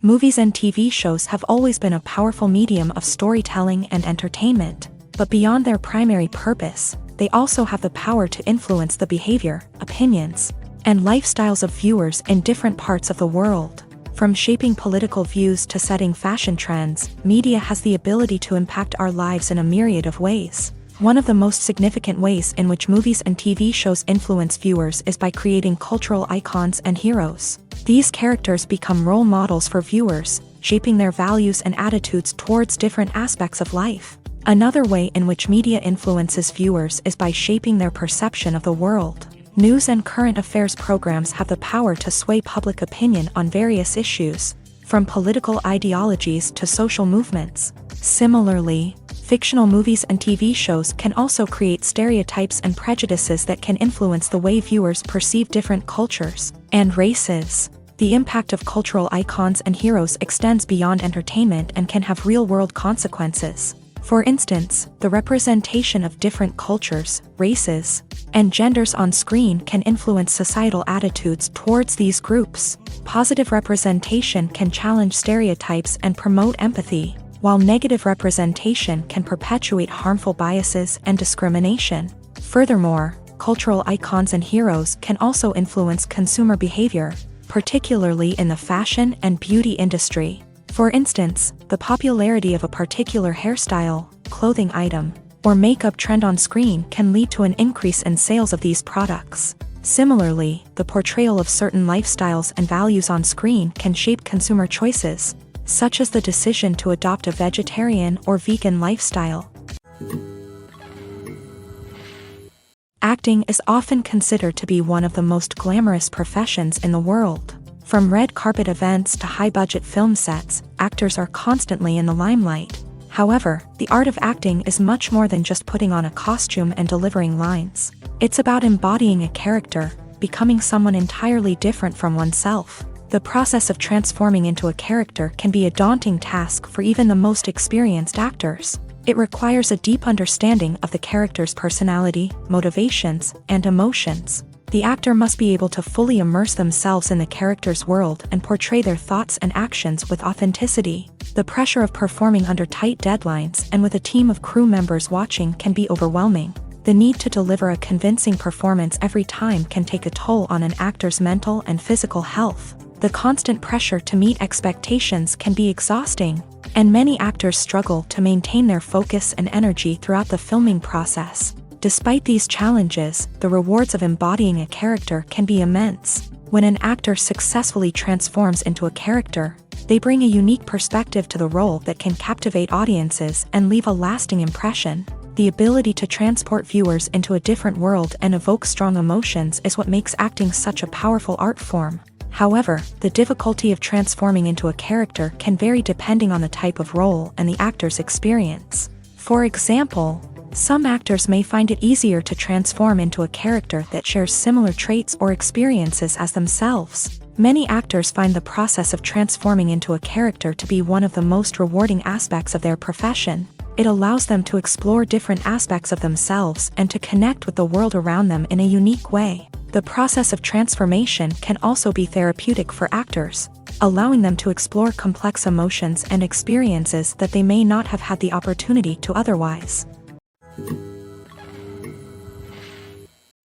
S1: Movies and TV shows have always been a powerful medium of storytelling and entertainment, but beyond their primary purpose, they also have the power to influence the behavior, opinions, and lifestyles of viewers in different parts of the world. From shaping political views to setting fashion trends, media has the ability to impact our lives in a myriad of ways. One of the most significant ways in which movies and TV shows influence viewers is by creating cultural icons and heroes. These characters become role models for viewers, shaping their values and attitudes towards different aspects of life. Another way in which media influences viewers is by shaping their perception of the world. News and current affairs programs have the power to sway public opinion on various issues, from political ideologies to social movements. Similarly, fictional movies and TV shows can also create stereotypes and prejudices that can influence the way viewers perceive different cultures and races. The impact of cultural icons and heroes extends beyond entertainment and can have real-world consequences. For instance, the representation of different cultures, races, and genders on screen can influence societal attitudes towards these groups. Positive representation can challenge stereotypes and promote empathy, while negative representation can perpetuate harmful biases and discrimination. Furthermore, cultural icons and heroes can also influence consumer behavior, particularly in the fashion and beauty industry. For instance, the popularity of a particular hairstyle, clothing item, or makeup trend on screen can lead to an increase in sales of these products. Similarly, the portrayal of certain lifestyles and values on screen can shape consumer choices, such as the decision to adopt a vegetarian or vegan lifestyle. Acting is often considered to be one of the most glamorous professions in the world. From red carpet events to high-budget film sets, actors are constantly in the limelight. However, the art of acting is much more than just putting on a costume and delivering lines. It's about embodying a character, becoming someone entirely different from oneself. The process of transforming into a character can be a daunting task for even the most experienced actors. It requires a deep understanding of the character's personality, motivations, and emotions. The actor must be able to fully immerse themselves in the character's world and portray their thoughts and actions with authenticity. The pressure of performing under tight deadlines and with a team of crew members watching can be overwhelming. The need to deliver a convincing performance every time can take a toll on an actor's mental and physical health. The constant pressure to meet expectations can be exhausting, and many actors struggle to maintain their focus and energy throughout the filming process. Despite these challenges, the rewards of embodying a character can be immense. When an actor successfully transforms into a character, they bring a unique perspective to the role that can captivate audiences and leave a lasting impression. The ability to transport viewers into a different world and evoke strong emotions is what makes acting such a powerful art form. However, the difficulty of transforming into a character can vary depending on the type of role and the actor's experience. For example, some actors may find it easier to transform into a character that shares similar traits or experiences as themselves. Many actors find the process of transforming into a character to be one of the most rewarding aspects of their profession. It allows them to explore different aspects of themselves and to connect with the world around them in a unique way. The process of transformation can also be therapeutic for actors, allowing them to explore complex emotions and experiences that they may not have had the opportunity to otherwise.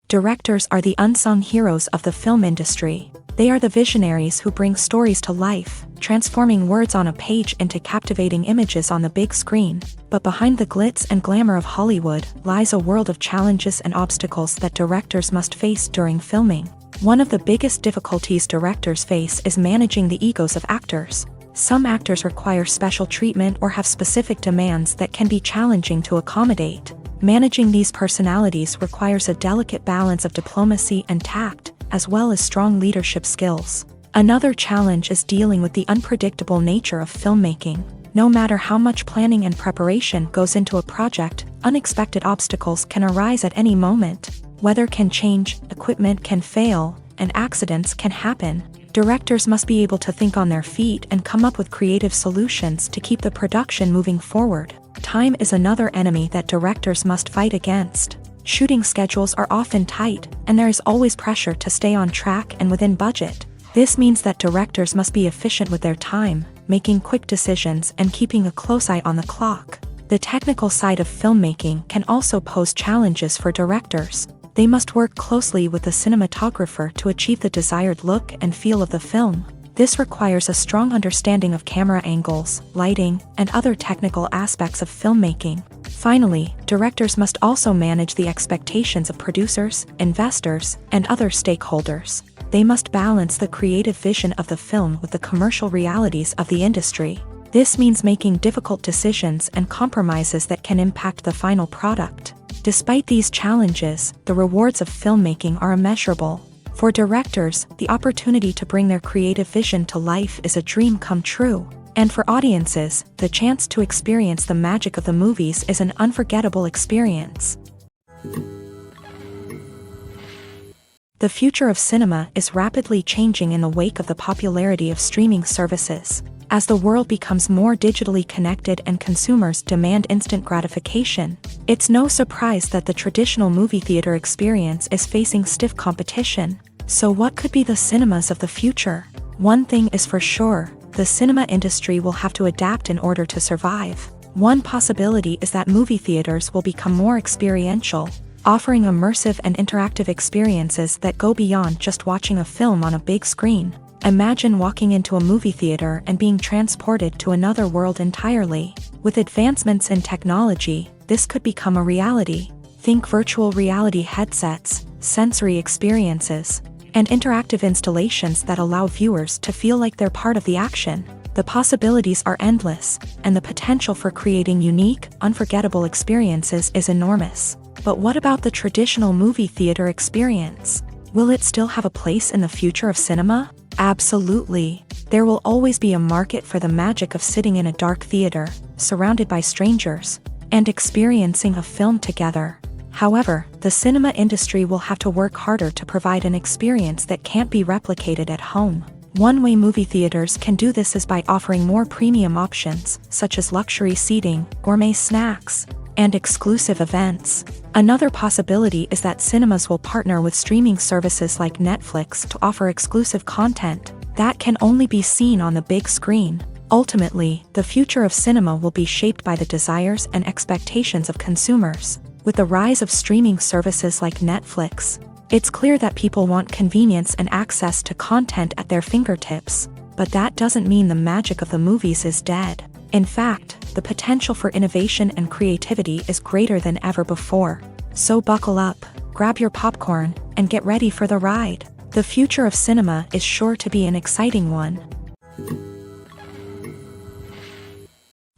S1: Directors are the unsung heroes of the film industry. They are the visionaries who bring stories to life, transforming words on a page into captivating images on the big screen. But behind the glitz and glamour of Hollywood lies a world of challenges and obstacles that directors must face during filming. One of the biggest difficulties directors face is managing the egos of actors. Some actors require special treatment or have specific demands that can be challenging to accommodate. Managing these personalities requires a delicate balance of diplomacy and tact, as well as strong leadership skills. Another challenge is dealing with the unpredictable nature of filmmaking. No matter how much planning and preparation goes into a project, unexpected obstacles can arise at any moment. Weather can change, equipment can fail, and accidents can happen. Directors must be able to think on their feet and come up with creative solutions to keep the production moving forward. Time is another enemy that directors must fight against. Shooting schedules are often tight, and there is always pressure to stay on track and within budget. This means that directors must be efficient with their time, making quick decisions and keeping a close eye on the clock. The technical side of filmmaking can also pose challenges for directors. They must work closely with the cinematographer to achieve the desired look and feel of the film. This requires a strong understanding of camera angles, lighting, and other technical aspects of filmmaking. Finally, directors must also manage the expectations of producers, investors, and other stakeholders. They must balance the creative vision of the film with the commercial realities of the industry. This means making difficult decisions and compromises that can impact the final product. Despite these challenges, the rewards of filmmaking are immeasurable. For directors, the opportunity to bring their creative vision to life is a dream come true. And for audiences, the chance to experience the magic of the movies is an unforgettable experience. The future of cinema is rapidly changing in the wake of the popularity of streaming services. As the world becomes more digitally connected and consumers demand instant gratification, it's no surprise that the traditional movie theater experience is facing stiff competition. So what could be the cinemas of the future? One thing is for sure, the cinema industry will have to adapt in order to survive. One possibility is that movie theaters will become more experiential, offering immersive and interactive experiences that go beyond just watching a film on a big screen. Imagine walking into a movie theater and being transported to another world entirely. With advancements in technology, this could become a reality. Think virtual reality headsets, sensory experiences, and interactive installations that allow viewers to feel like they're part of the action. The possibilities are endless, and the potential for creating unique, unforgettable experiences is enormous. But what about the traditional movie theater experience? Will it still have a place in the future of cinema? Absolutely. There will always be a market for the magic of sitting in a dark theater, surrounded by strangers, and experiencing a film together. However, the cinema industry will have to work harder to provide an experience that can't be replicated at home. One way movie theaters can do this is by offering more premium options, such as luxury seating, gourmet snacks, and exclusive events. Another possibility is that cinemas will partner with streaming services like Netflix to offer exclusive content that can only be seen on the big screen. Ultimately, the future of cinema will be shaped by the desires and expectations of consumers. With the rise of streaming services like Netflix, it's clear that people want convenience and access to content at their fingertips. But that doesn't mean the magic of the movies is dead. In fact, the potential for innovation and creativity is greater than ever before. So buckle up, grab your popcorn, and get ready for the ride. The future of cinema is sure to be an exciting one.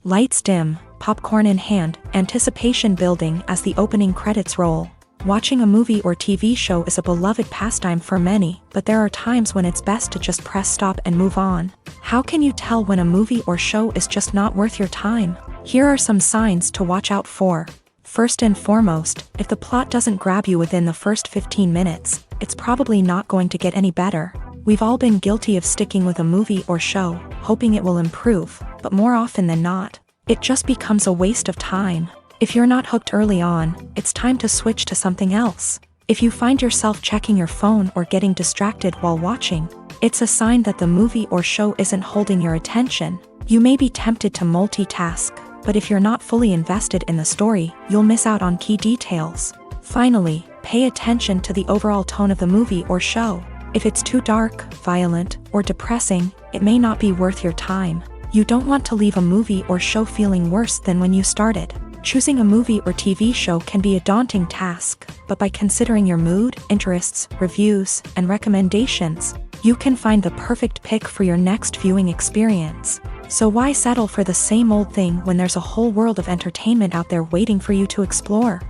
S1: Lights dim, popcorn in hand, anticipation building as the opening credits roll. Watching a movie or TV show is a beloved pastime for many, but there are times when it's best to just press stop and move on. How can you tell when a movie or show is just not worth your time? Here are some signs to watch out for. First and foremost, if the plot doesn't grab you within the first 15 minutes, it's probably not going to get any better. We've all been guilty of sticking with a movie or show, hoping it will improve, but more often than not, it just becomes a waste of time. If you're not hooked early on, it's time to switch to something else. If you find yourself checking your phone or getting distracted while watching, it's a sign that the movie or show isn't holding your attention. You may be tempted to multitask, but if you're not fully invested in the story, you'll miss out on key details. Finally, pay attention to the overall tone of the movie or show. If it's too dark, violent, or depressing, it may not be worth your time. You don't want to leave a movie or show feeling worse than when you started. Choosing a movie or TV show can be a daunting task, but by considering your mood, interests, reviews, and recommendations, you can find the perfect pick for your next viewing experience. So why settle for the same old thing when there's a whole world of entertainment out there waiting for you to explore?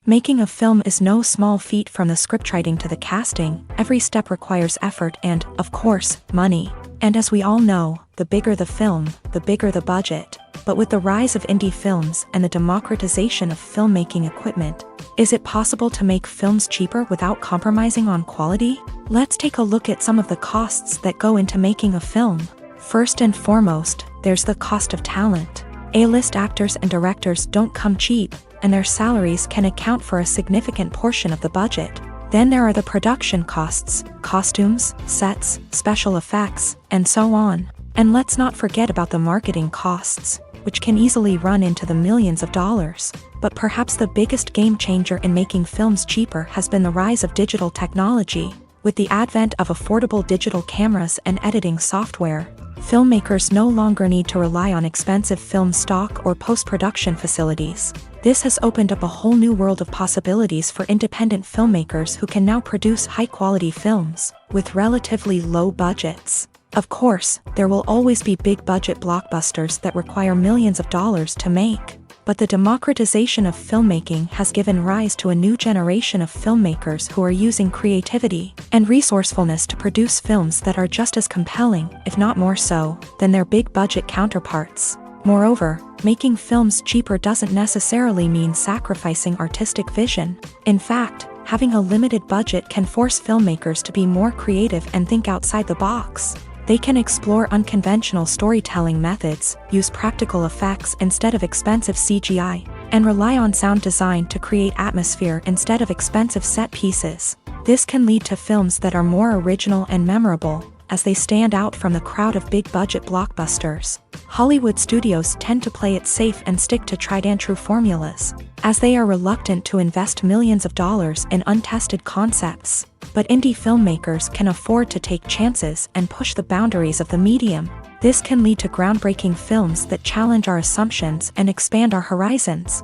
S1: Making a film is no small feat. From the scriptwriting to the casting, every step requires effort and, of course, money. And as we all know, the bigger the film, the bigger the budget. But with the rise of indie films and the democratization of filmmaking equipment, is it possible to make films cheaper without compromising on quality? Let's take a look at some of the costs that go into making a film. First and foremost, there's the cost of talent. A-list actors and directors don't come cheap, and their salaries can account for a significant portion of the budget. Then there are the production costs, costumes, sets, special effects, and so on. And let's not forget about the marketing costs, which can easily run into the millions of dollars. But perhaps the biggest game changer in making films cheaper has been the rise of digital technology. With the advent of affordable digital cameras and editing software, filmmakers no longer need to rely on expensive film stock or post-production facilities. This has opened up a whole new world of possibilities for independent filmmakers who can now produce high-quality films with relatively low budgets. Of course, there will always be big-budget blockbusters that require millions of dollars to make. But the democratization of filmmaking has given rise to a new generation of filmmakers who are using creativity and resourcefulness to produce films that are just as compelling, if not more so, than their big-budget counterparts. Moreover, making films cheaper doesn't necessarily mean sacrificing artistic vision. In fact, having a limited budget can force filmmakers to be more creative and think outside the box. They can explore unconventional storytelling methods, use practical effects instead of expensive CGI, and rely on sound design to create atmosphere instead of expensive set pieces. This can lead to films that are more original and memorable, as they stand out from the crowd of big-budget blockbusters. Hollywood studios tend to play it safe and stick to tried-and-true formulas, as they are reluctant to invest millions of dollars in untested concepts. But indie filmmakers can afford to take chances and push the boundaries of the medium. This can lead to groundbreaking films that challenge our assumptions and expand our horizons.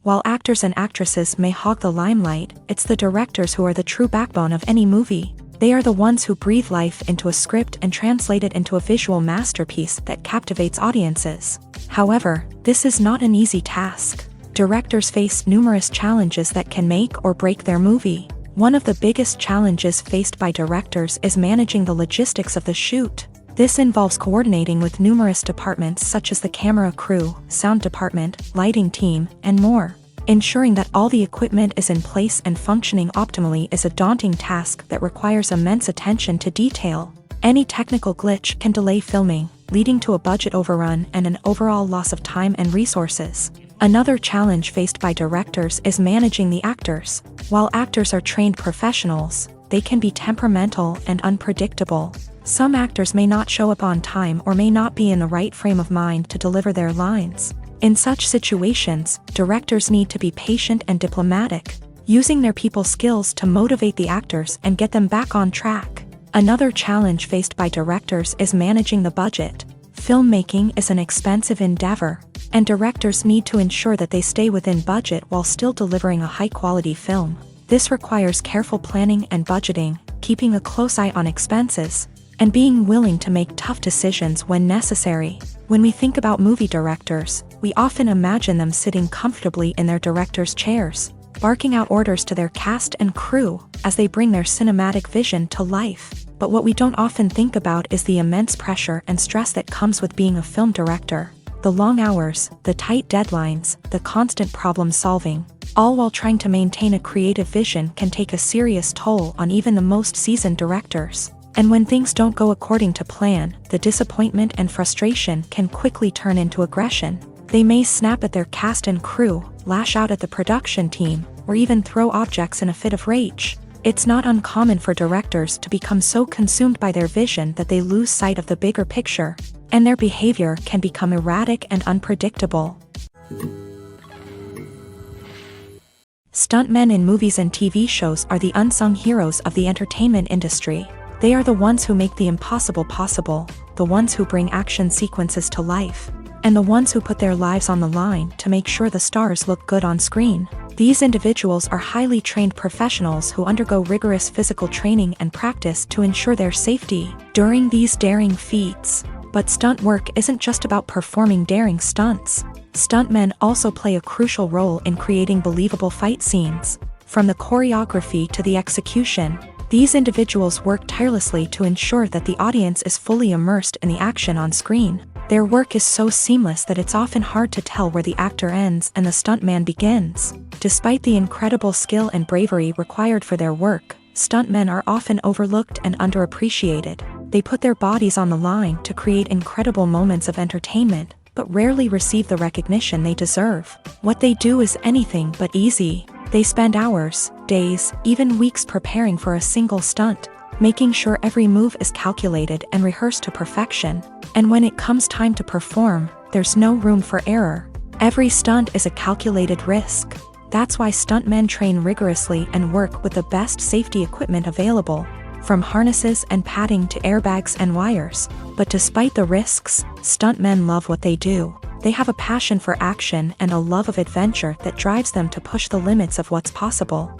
S1: While actors and actresses may hog the limelight, it's the directors who are the true backbone of any movie. They are the ones who breathe life into a script and translate it into a visual masterpiece that captivates audiences. However, this is not an easy task. Directors face numerous challenges that can make or break their movie. One of the biggest challenges faced by directors is managing the logistics of the shoot. This involves coordinating with numerous departments such as the camera crew, sound department, lighting team, and more. Ensuring that all the equipment is in place and functioning optimally is a daunting task that requires immense attention to detail. Any technical glitch can delay filming, leading to a budget overrun and an overall loss of time and resources. Another challenge faced by directors is managing the actors. While actors are trained professionals, they can be temperamental and unpredictable. Some actors may not show up on time or may not be in the right frame of mind to deliver their lines. In such situations, directors need to be patient and diplomatic, using their people skills to motivate the actors and get them back on track. Another challenge faced by directors is managing the budget. Filmmaking is an expensive endeavor, and directors need to ensure that they stay within budget while still delivering a high-quality film. This requires careful planning and budgeting, keeping a close eye on expenses, and being willing to make tough decisions when necessary. When we think about movie directors, we often imagine them sitting comfortably in their director's chairs, barking out orders to their cast and crew as they bring their cinematic vision to life. But what we don't often think about is the immense pressure and stress that comes with being a film director. The long hours, the tight deadlines, the constant problem solving, all while trying to maintain a creative vision can take a serious toll on even the most seasoned directors. And when things don't go according to plan, the disappointment and frustration can quickly turn into aggression. They may snap at their cast and crew, lash out at the production team, or even throw objects in a fit of rage. It's not uncommon for directors to become so consumed by their vision that they lose sight of the bigger picture, and their behavior can become erratic and unpredictable. Stuntmen in movies and TV shows are the unsung heroes of the entertainment industry. They are the ones who make the impossible possible, the ones who bring action sequences to life, and the ones who put their lives on the line to make sure the stars look good on screen. These individuals are highly trained professionals who undergo rigorous physical training and practice to ensure their safety during these daring feats. But stunt work isn't just about performing daring stunts. Stuntmen also play a crucial role in creating believable fight scenes. From the choreography to the execution, these individuals work tirelessly to ensure that the audience is fully immersed in the action on screen. Their work is so seamless that it's often hard to tell where the actor ends and the stuntman begins. Despite the incredible skill and bravery required for their work, stuntmen are often overlooked and underappreciated. They put their bodies on the line to create incredible moments of entertainment, but rarely receive the recognition they deserve. What they do is anything but easy. They spend hours, days, even weeks preparing for a single stunt, making sure every move is calculated and rehearsed to perfection. And when it comes time to perform, there's no room for error. Every stunt is a calculated risk. That's why stuntmen train rigorously and work with the best safety equipment available, from harnesses and padding to airbags and wires. But despite the risks, stuntmen love what they do. They have a passion for action and a love of adventure that drives them to push the limits of what's possible.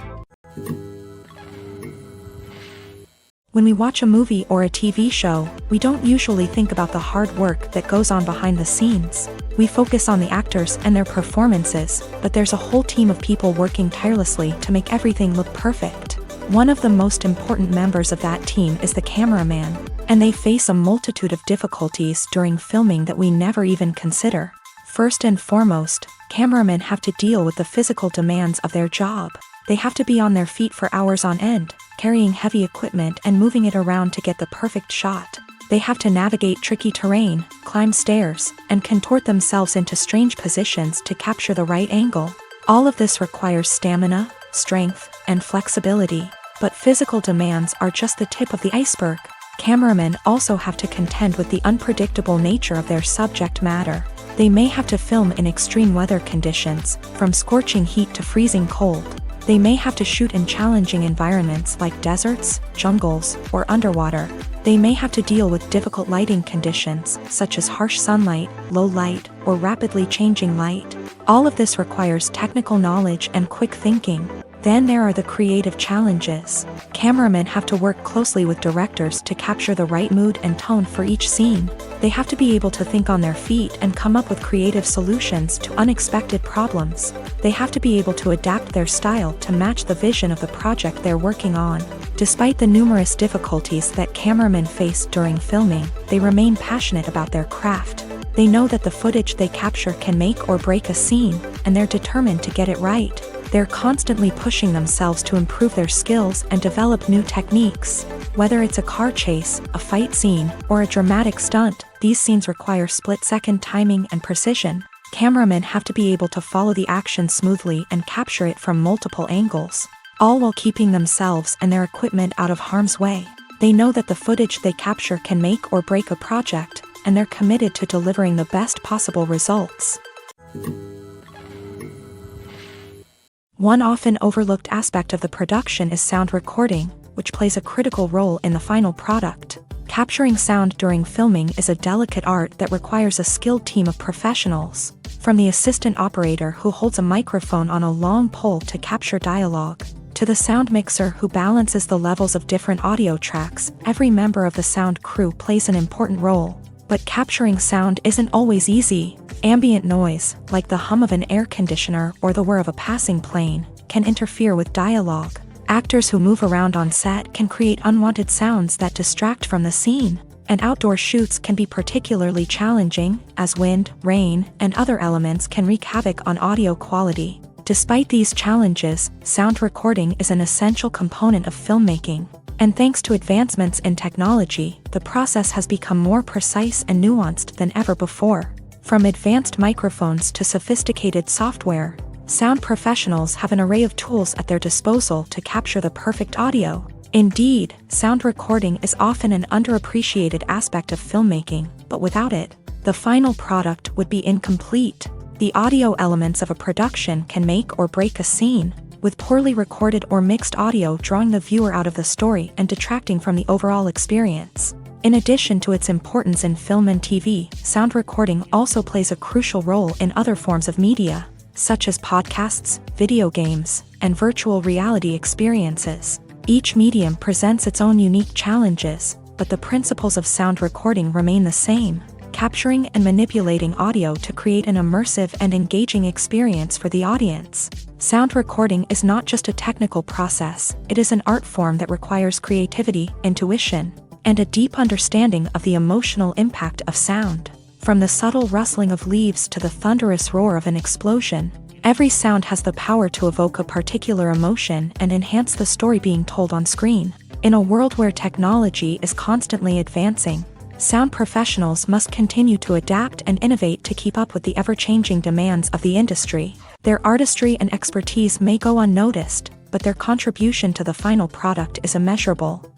S1: When we watch a movie or a TV show, we don't usually think about the hard work that goes on behind the scenes. We focus on the actors and their performances, but there's a whole team of people working tirelessly to make everything look perfect. One of the most important members of that team is the cameraman, and they face a multitude of difficulties during filming that we never even consider. First and foremost, cameramen have to deal with the physical demands of their job. They have to be on their feet for hours on end, carrying heavy equipment and moving it around to get the perfect shot. They have to navigate tricky terrain, climb stairs, and contort themselves into strange positions to capture the right angle. All of this requires stamina, strength, and flexibility. But physical demands are just the tip of the iceberg. Cameramen also have to contend with the unpredictable nature of their subject matter. They may have to film in extreme weather conditions, from scorching heat to freezing cold. They may have to shoot in challenging environments like deserts, jungles, or underwater. They may have to deal with difficult lighting conditions, such as harsh sunlight, low light, or rapidly changing light. All of this requires technical knowledge and quick thinking. Then there are the creative challenges. Cameramen have to work closely with directors to capture the right mood and tone for each scene. They have to be able to think on their feet and come up with creative solutions to unexpected problems. They have to be able to adapt their style to match the vision of the project they're working on. Despite the numerous difficulties that cameramen face during filming, they remain passionate about their craft. They know that the footage they capture can make or break a scene, and they're determined to get it right. They're constantly pushing themselves to improve their skills and develop new techniques. Whether it's a car chase, a fight scene, or a dramatic stunt, these scenes require split-second timing and precision. Cameramen have to be able to follow the action smoothly and capture it from multiple angles, all while keeping themselves and their equipment out of harm's way. They know that the footage they capture can make or break a project, and they're committed to delivering the best possible results. One often overlooked aspect of the production is sound recording, which plays a critical role in the final product. Capturing sound during filming is a delicate art that requires a skilled team of professionals. From the assistant operator who holds a microphone on a long pole to capture dialogue, to the sound mixer who balances the levels of different audio tracks, every member of the sound crew plays an important role. But capturing sound isn't always easy. Ambient noise, like the hum of an air conditioner or the whir of a passing plane, can interfere with dialogue. Actors who move around on set can create unwanted sounds that distract from the scene. And outdoor shoots can be particularly challenging, as wind, rain, and other elements can wreak havoc on audio quality. Despite these challenges, sound recording is an essential component of filmmaking. And thanks to advancements in technology, the process has become more precise and nuanced than ever before. From advanced microphones to sophisticated software, sound professionals have an array of tools at their disposal to capture the perfect audio. Indeed, sound recording is often an underappreciated aspect of filmmaking, but without it, the final product would be incomplete. The audio elements of a production can make or break a scene, with poorly recorded or mixed audio drawing the viewer out of the story and detracting from the overall experience. In addition to its importance in film and TV, sound recording also plays a crucial role in other forms of media, such as podcasts, video games, and virtual reality experiences. Each medium presents its own unique challenges, but the principles of sound recording remain the same: capturing and manipulating audio to create an immersive and engaging experience for the audience. Sound recording is not just a technical process, it is an art form that requires creativity, intuition, and a deep understanding of the emotional impact of sound. From the subtle rustling of leaves to the thunderous roar of an explosion, every sound has the power to evoke a particular emotion and enhance the story being told on screen. In a world where technology is constantly advancing, sound professionals must continue to adapt and innovate to keep up with the ever-changing demands of the industry. Their artistry and expertise may go unnoticed, but their contribution to the final product is immeasurable.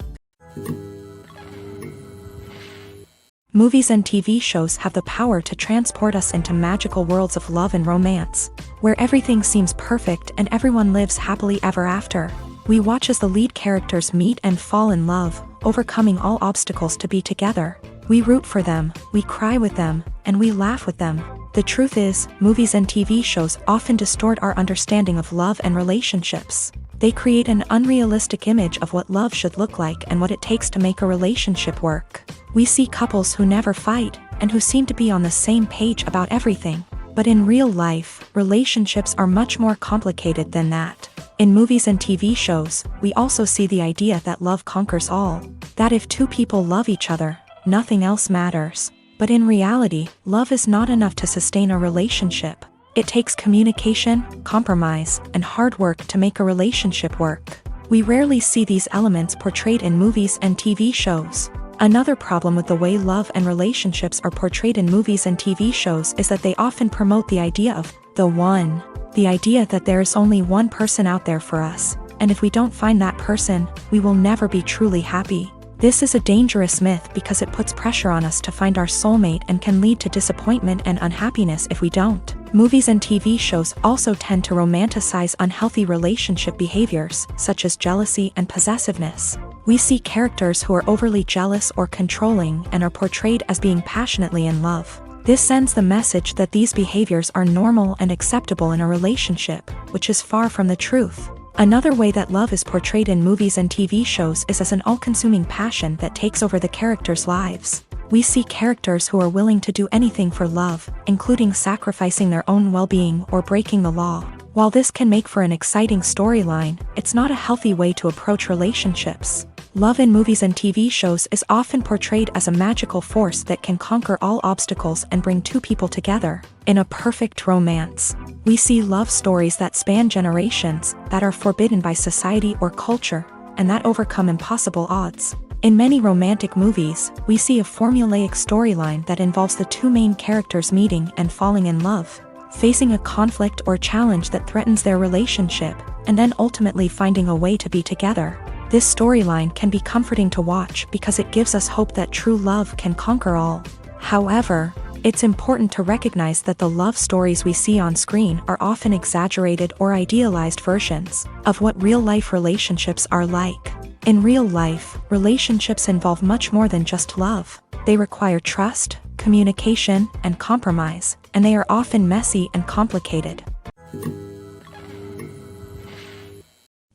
S1: Movies and TV shows have the power to transport us into magical worlds of love and romance, where everything seems perfect and everyone lives happily ever after. We watch as the lead characters meet and fall in love, overcoming all obstacles to be together. We root for them, we cry with them, and we laugh with them. The truth is, movies and TV shows often distort our understanding of love and relationships. They create an unrealistic image of what love should look like and what it takes to make a relationship work. We see couples who never fight, and who seem to be on the same page about everything. But in real life, relationships are much more complicated than that. In movies and TV shows, we also see the idea that love conquers all. That if two people love each other, nothing else matters. But in reality, love is not enough to sustain a relationship. It takes communication, compromise, and hard work to make a relationship work. We rarely see these elements portrayed in movies and TV shows. Another problem with the way love and relationships are portrayed in movies and TV shows is that they often promote the idea of the one. The idea that there is only one person out there for us, and if we don't find that person, we will never be truly happy. This is a dangerous myth because it puts pressure on us to find our soulmate and can lead to disappointment and unhappiness if we don't. Movies and TV shows also tend to romanticize unhealthy relationship behaviors, such as jealousy and possessiveness. We see characters who are overly jealous or controlling and are portrayed as being passionately in love. This sends the message that these behaviors are normal and acceptable in a relationship, which is far from the truth. Another way that love is portrayed in movies and TV shows is as an all-consuming passion that takes over the characters' lives. We see characters who are willing to do anything for love, including sacrificing their own well-being or breaking the law. While this can make for an exciting storyline, it's not a healthy way to approach relationships. Love in movies and TV shows is often portrayed as a magical force that can conquer all obstacles and bring two people together. In a perfect romance, we see love stories that span generations, that are forbidden by society or culture, and that overcome impossible odds. In many romantic movies, we see a formulaic storyline that involves the two main characters meeting and falling in love, facing a conflict or challenge that threatens their relationship, and then ultimately finding a way to be together. This storyline can be comforting to watch because it gives us hope that true love can conquer all. However, it's important to recognize that the love stories we see on screen are often exaggerated or idealized versions of what real-life relationships are like. In real life, relationships involve much more than just love. They require trust, communication, and compromise, and they are often messy and complicated.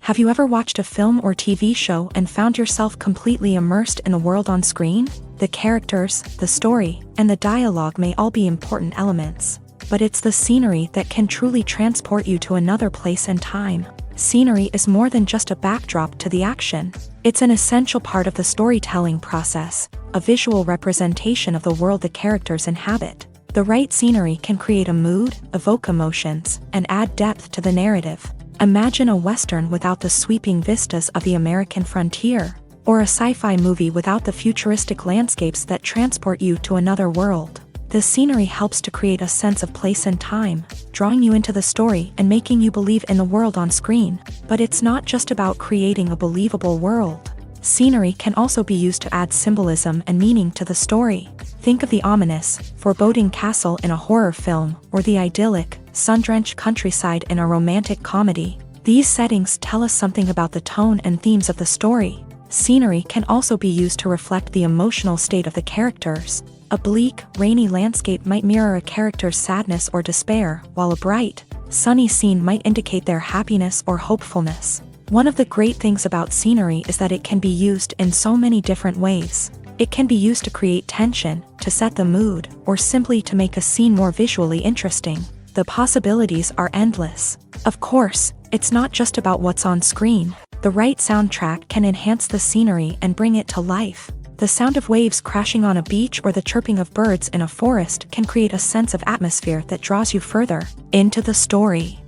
S1: Have you ever watched a film or TV show and found yourself completely immersed in the world on screen? The characters, the story, and the dialogue may all be important elements, but it's the scenery that can truly transport you to another place and time. Scenery is more than just a backdrop to the action. It's an essential part of the storytelling process, a visual representation of the world the characters inhabit. The right scenery can create a mood, evoke emotions, and add depth to the narrative. Imagine a Western without the sweeping vistas of the American frontier, or a sci-fi movie without the futuristic landscapes that transport you to another world. The scenery helps to create a sense of place and time, drawing you into the story and making you believe in the world on screen. But it's not just about creating a believable world. Scenery can also be used to add symbolism and meaning to the story. Think of the ominous, foreboding castle in a horror film, or the idyllic, sun-drenched countryside in a romantic comedy. These settings tell us something about the tone and themes of the story. Scenery can also be used to reflect the emotional state of the characters. A bleak, rainy landscape might mirror a character's sadness or despair, while a bright, sunny scene might indicate their happiness or hopefulness. One of the great things about scenery is that it can be used in so many different ways. It can be used to create tension, to set the mood, or simply to make a scene more visually interesting. The possibilities are endless. Of course, it's not just about what's on screen. The right soundtrack can enhance the scenery and bring it to life. The sound of waves crashing on a beach or the chirping of birds in a forest can create a sense of atmosphere that draws you further into the story.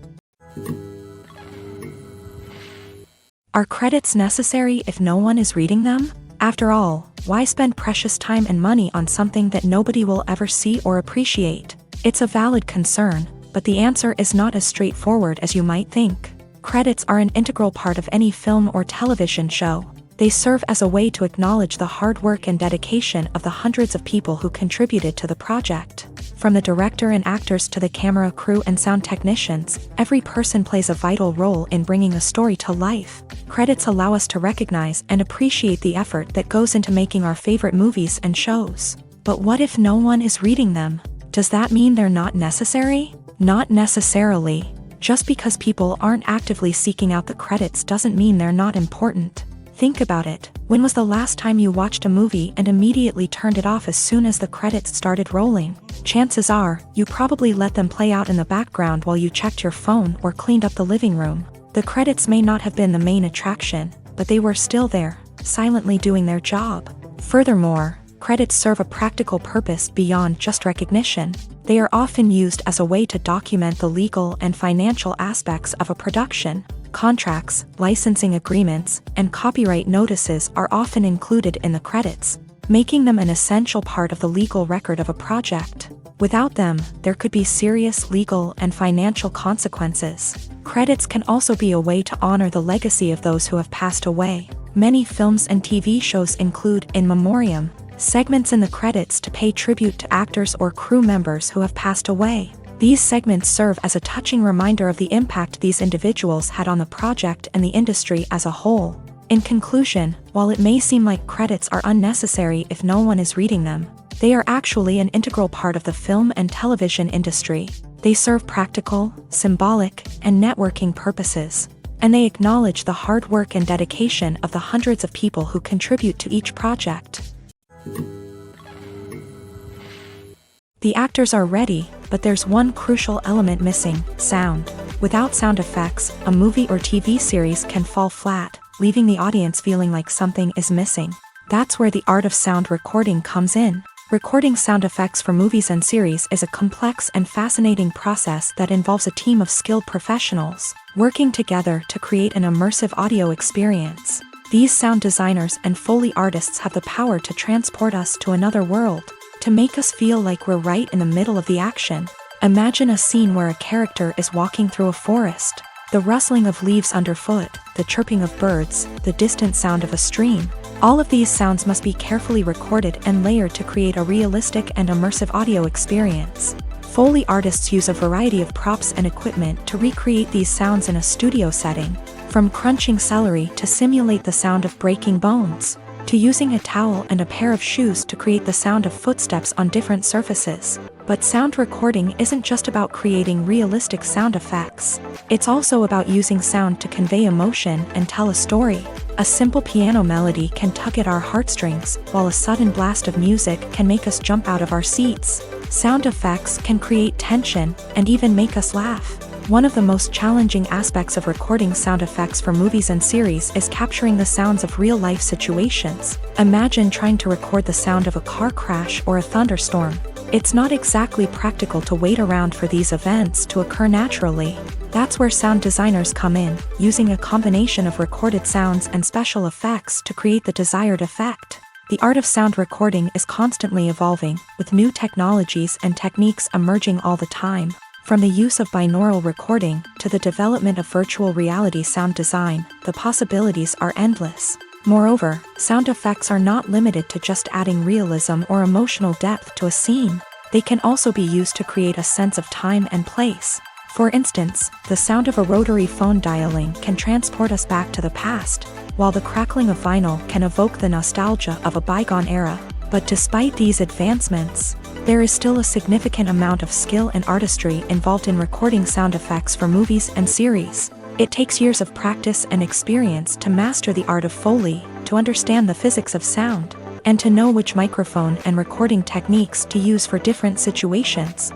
S1: Are credits necessary if no one is reading them? After all, why spend precious time and money on something that nobody will ever see or appreciate? It's a valid concern, but the answer is not as straightforward as you might think. Credits are an integral part of any film or television show. They serve as a way to acknowledge the hard work and dedication of the hundreds of people who contributed to the project. From the director and actors to the camera crew and sound technicians, every person plays a vital role in bringing a story to life. Credits allow us to recognize and appreciate the effort that goes into making our favorite movies and shows. But what if no one is reading them? Does that mean they're not necessary? Not necessarily. Just because people aren't actively seeking out the credits doesn't mean they're not important. Think about it. When was the last time you watched a movie and immediately turned it off as soon as the credits started rolling? Chances are, you probably let them play out in the background while you checked your phone or cleaned up the living room. The credits may not have been the main attraction, but they were still there, silently doing their job. Furthermore, credits serve a practical purpose beyond just recognition. They are often used as a way to document the legal and financial aspects of a production. Contracts, licensing agreements, and copyright notices are often included in the credits, making them an essential part of the legal record of a project. Without them, there could be serious legal and financial consequences. Credits can also be a way to honor the legacy of those who have passed away. Many films and TV shows include in memoriam segments in the credits to pay tribute to actors or crew members who have passed away. These segments serve as a touching reminder of the impact these individuals had on the project and the industry as a whole. In conclusion, while it may seem like credits are unnecessary if no one is reading them, they are actually an integral part of the film and television industry. They serve practical, symbolic, and networking purposes, and they acknowledge the hard work and dedication of the hundreds of people who contribute to each project. The actors are ready, but there's one crucial element missing: sound. Without sound effects, a movie or TV series can fall flat, leaving the audience feeling like something is missing. That's where the art of sound recording comes in. Recording sound effects for movies and series is a complex and fascinating process that involves a team of skilled professionals working together to create an immersive audio experience. These sound designers and Foley artists have the power to transport us to another world, to make us feel like we're right in the middle of the action. Imagine a scene where a character is walking through a forest. The rustling of leaves underfoot, the chirping of birds, the distant sound of a stream. All of these sounds must be carefully recorded and layered to create a realistic and immersive audio experience. Foley artists use a variety of props and equipment to recreate these sounds in a studio setting, from crunching celery to simulate the sound of breaking bones, to using a towel and a pair of shoes to create the sound of footsteps on different surfaces. But sound recording isn't just about creating realistic sound effects. It's also about using sound to convey emotion and tell a story. A simple piano melody can tug at our heartstrings, while a sudden blast of music can make us jump out of our seats. Sound effects can create tension and even make us laugh. One of the most challenging aspects of recording sound effects for movies and series is capturing the sounds of real-life situations. Imagine trying to record the sound of a car crash or a thunderstorm. It's not exactly practical to wait around for these events to occur naturally. That's where sound designers come in, using a combination of recorded sounds and special effects to create the desired effect. The art of sound recording is constantly evolving, with new technologies and techniques emerging all the time. From the use of binaural recording to the development of virtual reality sound design, the possibilities are endless. Moreover, sound effects are not limited to just adding realism or emotional depth to a scene. They can also be used to create a sense of time and place. For instance, the sound of a rotary phone dialing can transport us back to the past, while the crackling of vinyl can evoke the nostalgia of a bygone era. But despite these advancements, there is still a significant amount of skill and artistry involved in recording sound effects for movies and series. It takes years of practice and experience to master the art of Foley, to understand the physics of sound, and to know which microphone and recording techniques to use for different situations.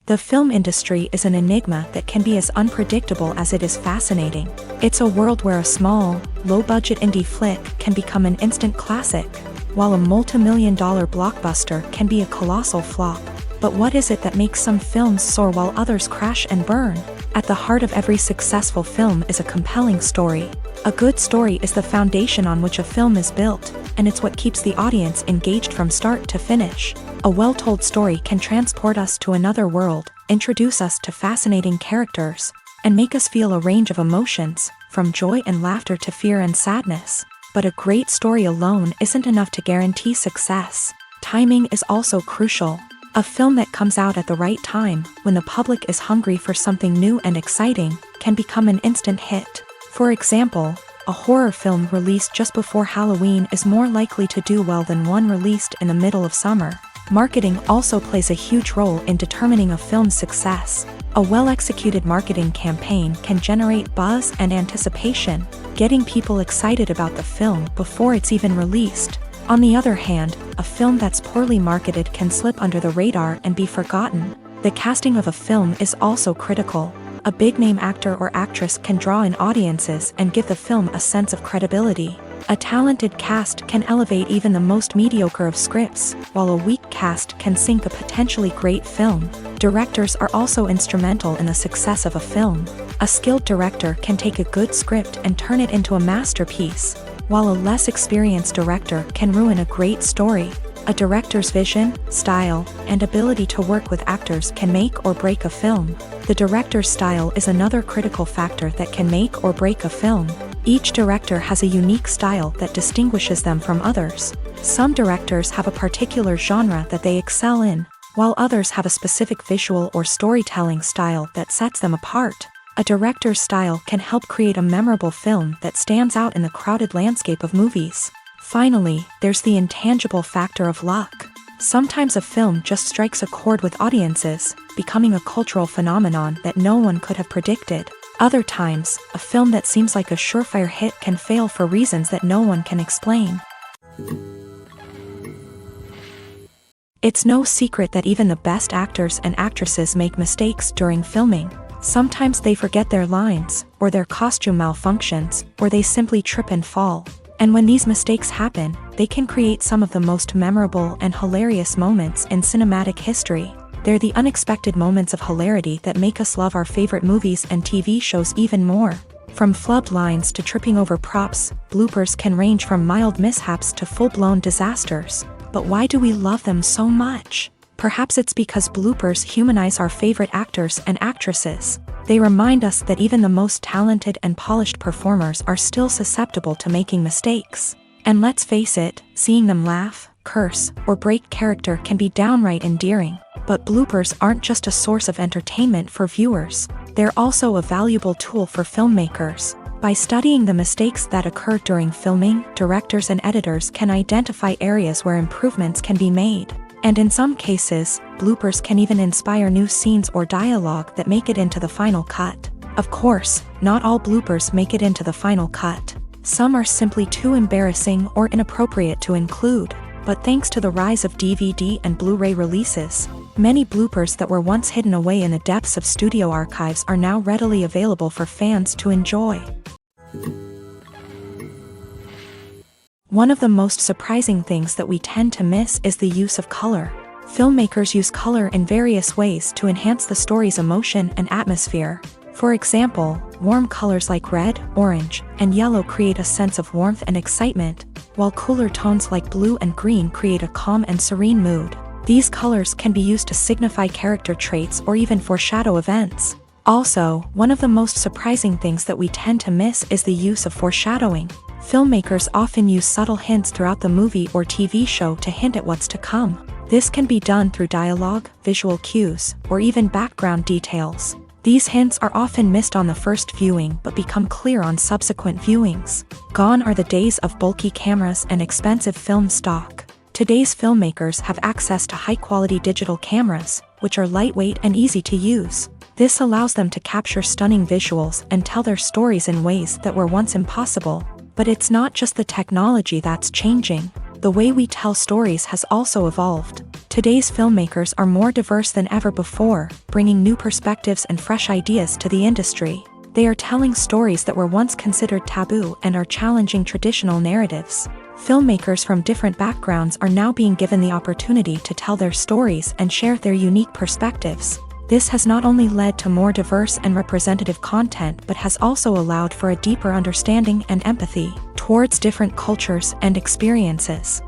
S1: The film industry is an enigma that can be as unpredictable as it is fascinating. It's a world where a small, low-budget indie flick can become an instant classic, while a multi-million-dollar blockbuster can be a colossal flop. But what is it that makes some films soar while others crash and burn? At the heart of every successful film is a compelling story. A good story is the foundation on which a film is built, and it's what keeps the audience engaged from start to finish. A well-told story can transport us to another world, introduce us to fascinating characters, and make us feel a range of emotions, from joy and laughter to fear and sadness. But a great story alone isn't enough to guarantee success. Timing is also crucial. A film that comes out at the right time, when the public is hungry for something new and exciting, can become an instant hit. For example, a horror film released just before Halloween is more likely to do well than one released in the middle of summer. Marketing also plays a huge role in determining a film's success. A well-executed marketing campaign can generate buzz and anticipation, getting people excited about the film before it's even released. On the other hand, a film that's poorly marketed can slip under the radar and be forgotten. The casting of a film is also critical. A big-name actor or actress can draw in audiences and give the film a sense of credibility. A talented cast can elevate even the most mediocre of scripts, while a weak cast can sink a potentially great film. Directors are also instrumental in the success of a film. A skilled director can take a good script and turn it into a masterpiece, while a less experienced director can ruin a great story. A director's vision, style, and ability to work with actors can make or break a film. The director's style is another critical factor that can make or break a film. Each director has a unique style that distinguishes them from others. Some directors have a particular genre that they excel in, while others have a specific visual or storytelling style that sets them apart. A director's style can help create a memorable film that stands out in the crowded landscape of movies. Finally, there's the intangible factor of luck. Sometimes a film just strikes a chord with audiences, becoming a cultural phenomenon that no one could have predicted. Other times, a film that seems like a surefire hit can fail for reasons that no one can explain. It's no secret that even the best actors and actresses make mistakes during filming. Sometimes they forget their lines, or their costume malfunctions, or they simply trip and fall. And when these mistakes happen, they can create some of the most memorable and hilarious moments in cinematic history. They're the unexpected moments of hilarity that make us love our favorite movies and TV shows even more. From flubbed lines to tripping over props, bloopers can range from mild mishaps to full-blown disasters. But why do we love them so much? Perhaps it's because bloopers humanize our favorite actors and actresses. They remind us that even the most talented and polished performers are still susceptible to making mistakes. And let's face it, seeing them laugh, curse, or break character can be downright endearing. But bloopers aren't just a source of entertainment for viewers. They're also a valuable tool for filmmakers. By studying the mistakes that occur during filming, directors and editors can identify areas where improvements can be made. And in some cases, bloopers can even inspire new scenes or dialogue that make it into the final cut. Of course, not all bloopers make it into the final cut. Some are simply too embarrassing or inappropriate to include. But thanks to the rise of DVD and Blu-ray releases, many bloopers that were once hidden away in the depths of studio archives are now readily available for fans to enjoy. One of the most surprising things that we tend to miss is the use of color. Filmmakers use color in various ways to enhance the story's emotion and atmosphere. For example, warm colors like red, orange, and yellow create a sense of warmth and excitement, while cooler tones like blue and green create a calm and serene mood. These colors can be used to signify character traits or even foreshadow events. Also, one of the most surprising things that we tend to miss is the use of foreshadowing. Filmmakers often use subtle hints throughout the movie or TV show to hint at what's to come. This can be done through dialogue, visual cues, or even background details. These hints are often missed on the first viewing but become clear on subsequent viewings. Gone are the days of bulky cameras and expensive film stock. Today's filmmakers have access to high-quality digital cameras, which are lightweight and easy to use. This allows them to capture stunning visuals and tell their stories in ways that were once impossible. But it's not just the technology that's changing. The way we tell stories has also evolved. Today's filmmakers are more diverse than ever before, bringing new perspectives and fresh ideas to the industry. They are telling stories that were once considered taboo and are challenging traditional narratives. Filmmakers from different backgrounds are now being given the opportunity to tell their stories and share their unique perspectives. This has not only led to more diverse and representative content but has also allowed for a deeper understanding and empathy towards different cultures and experiences.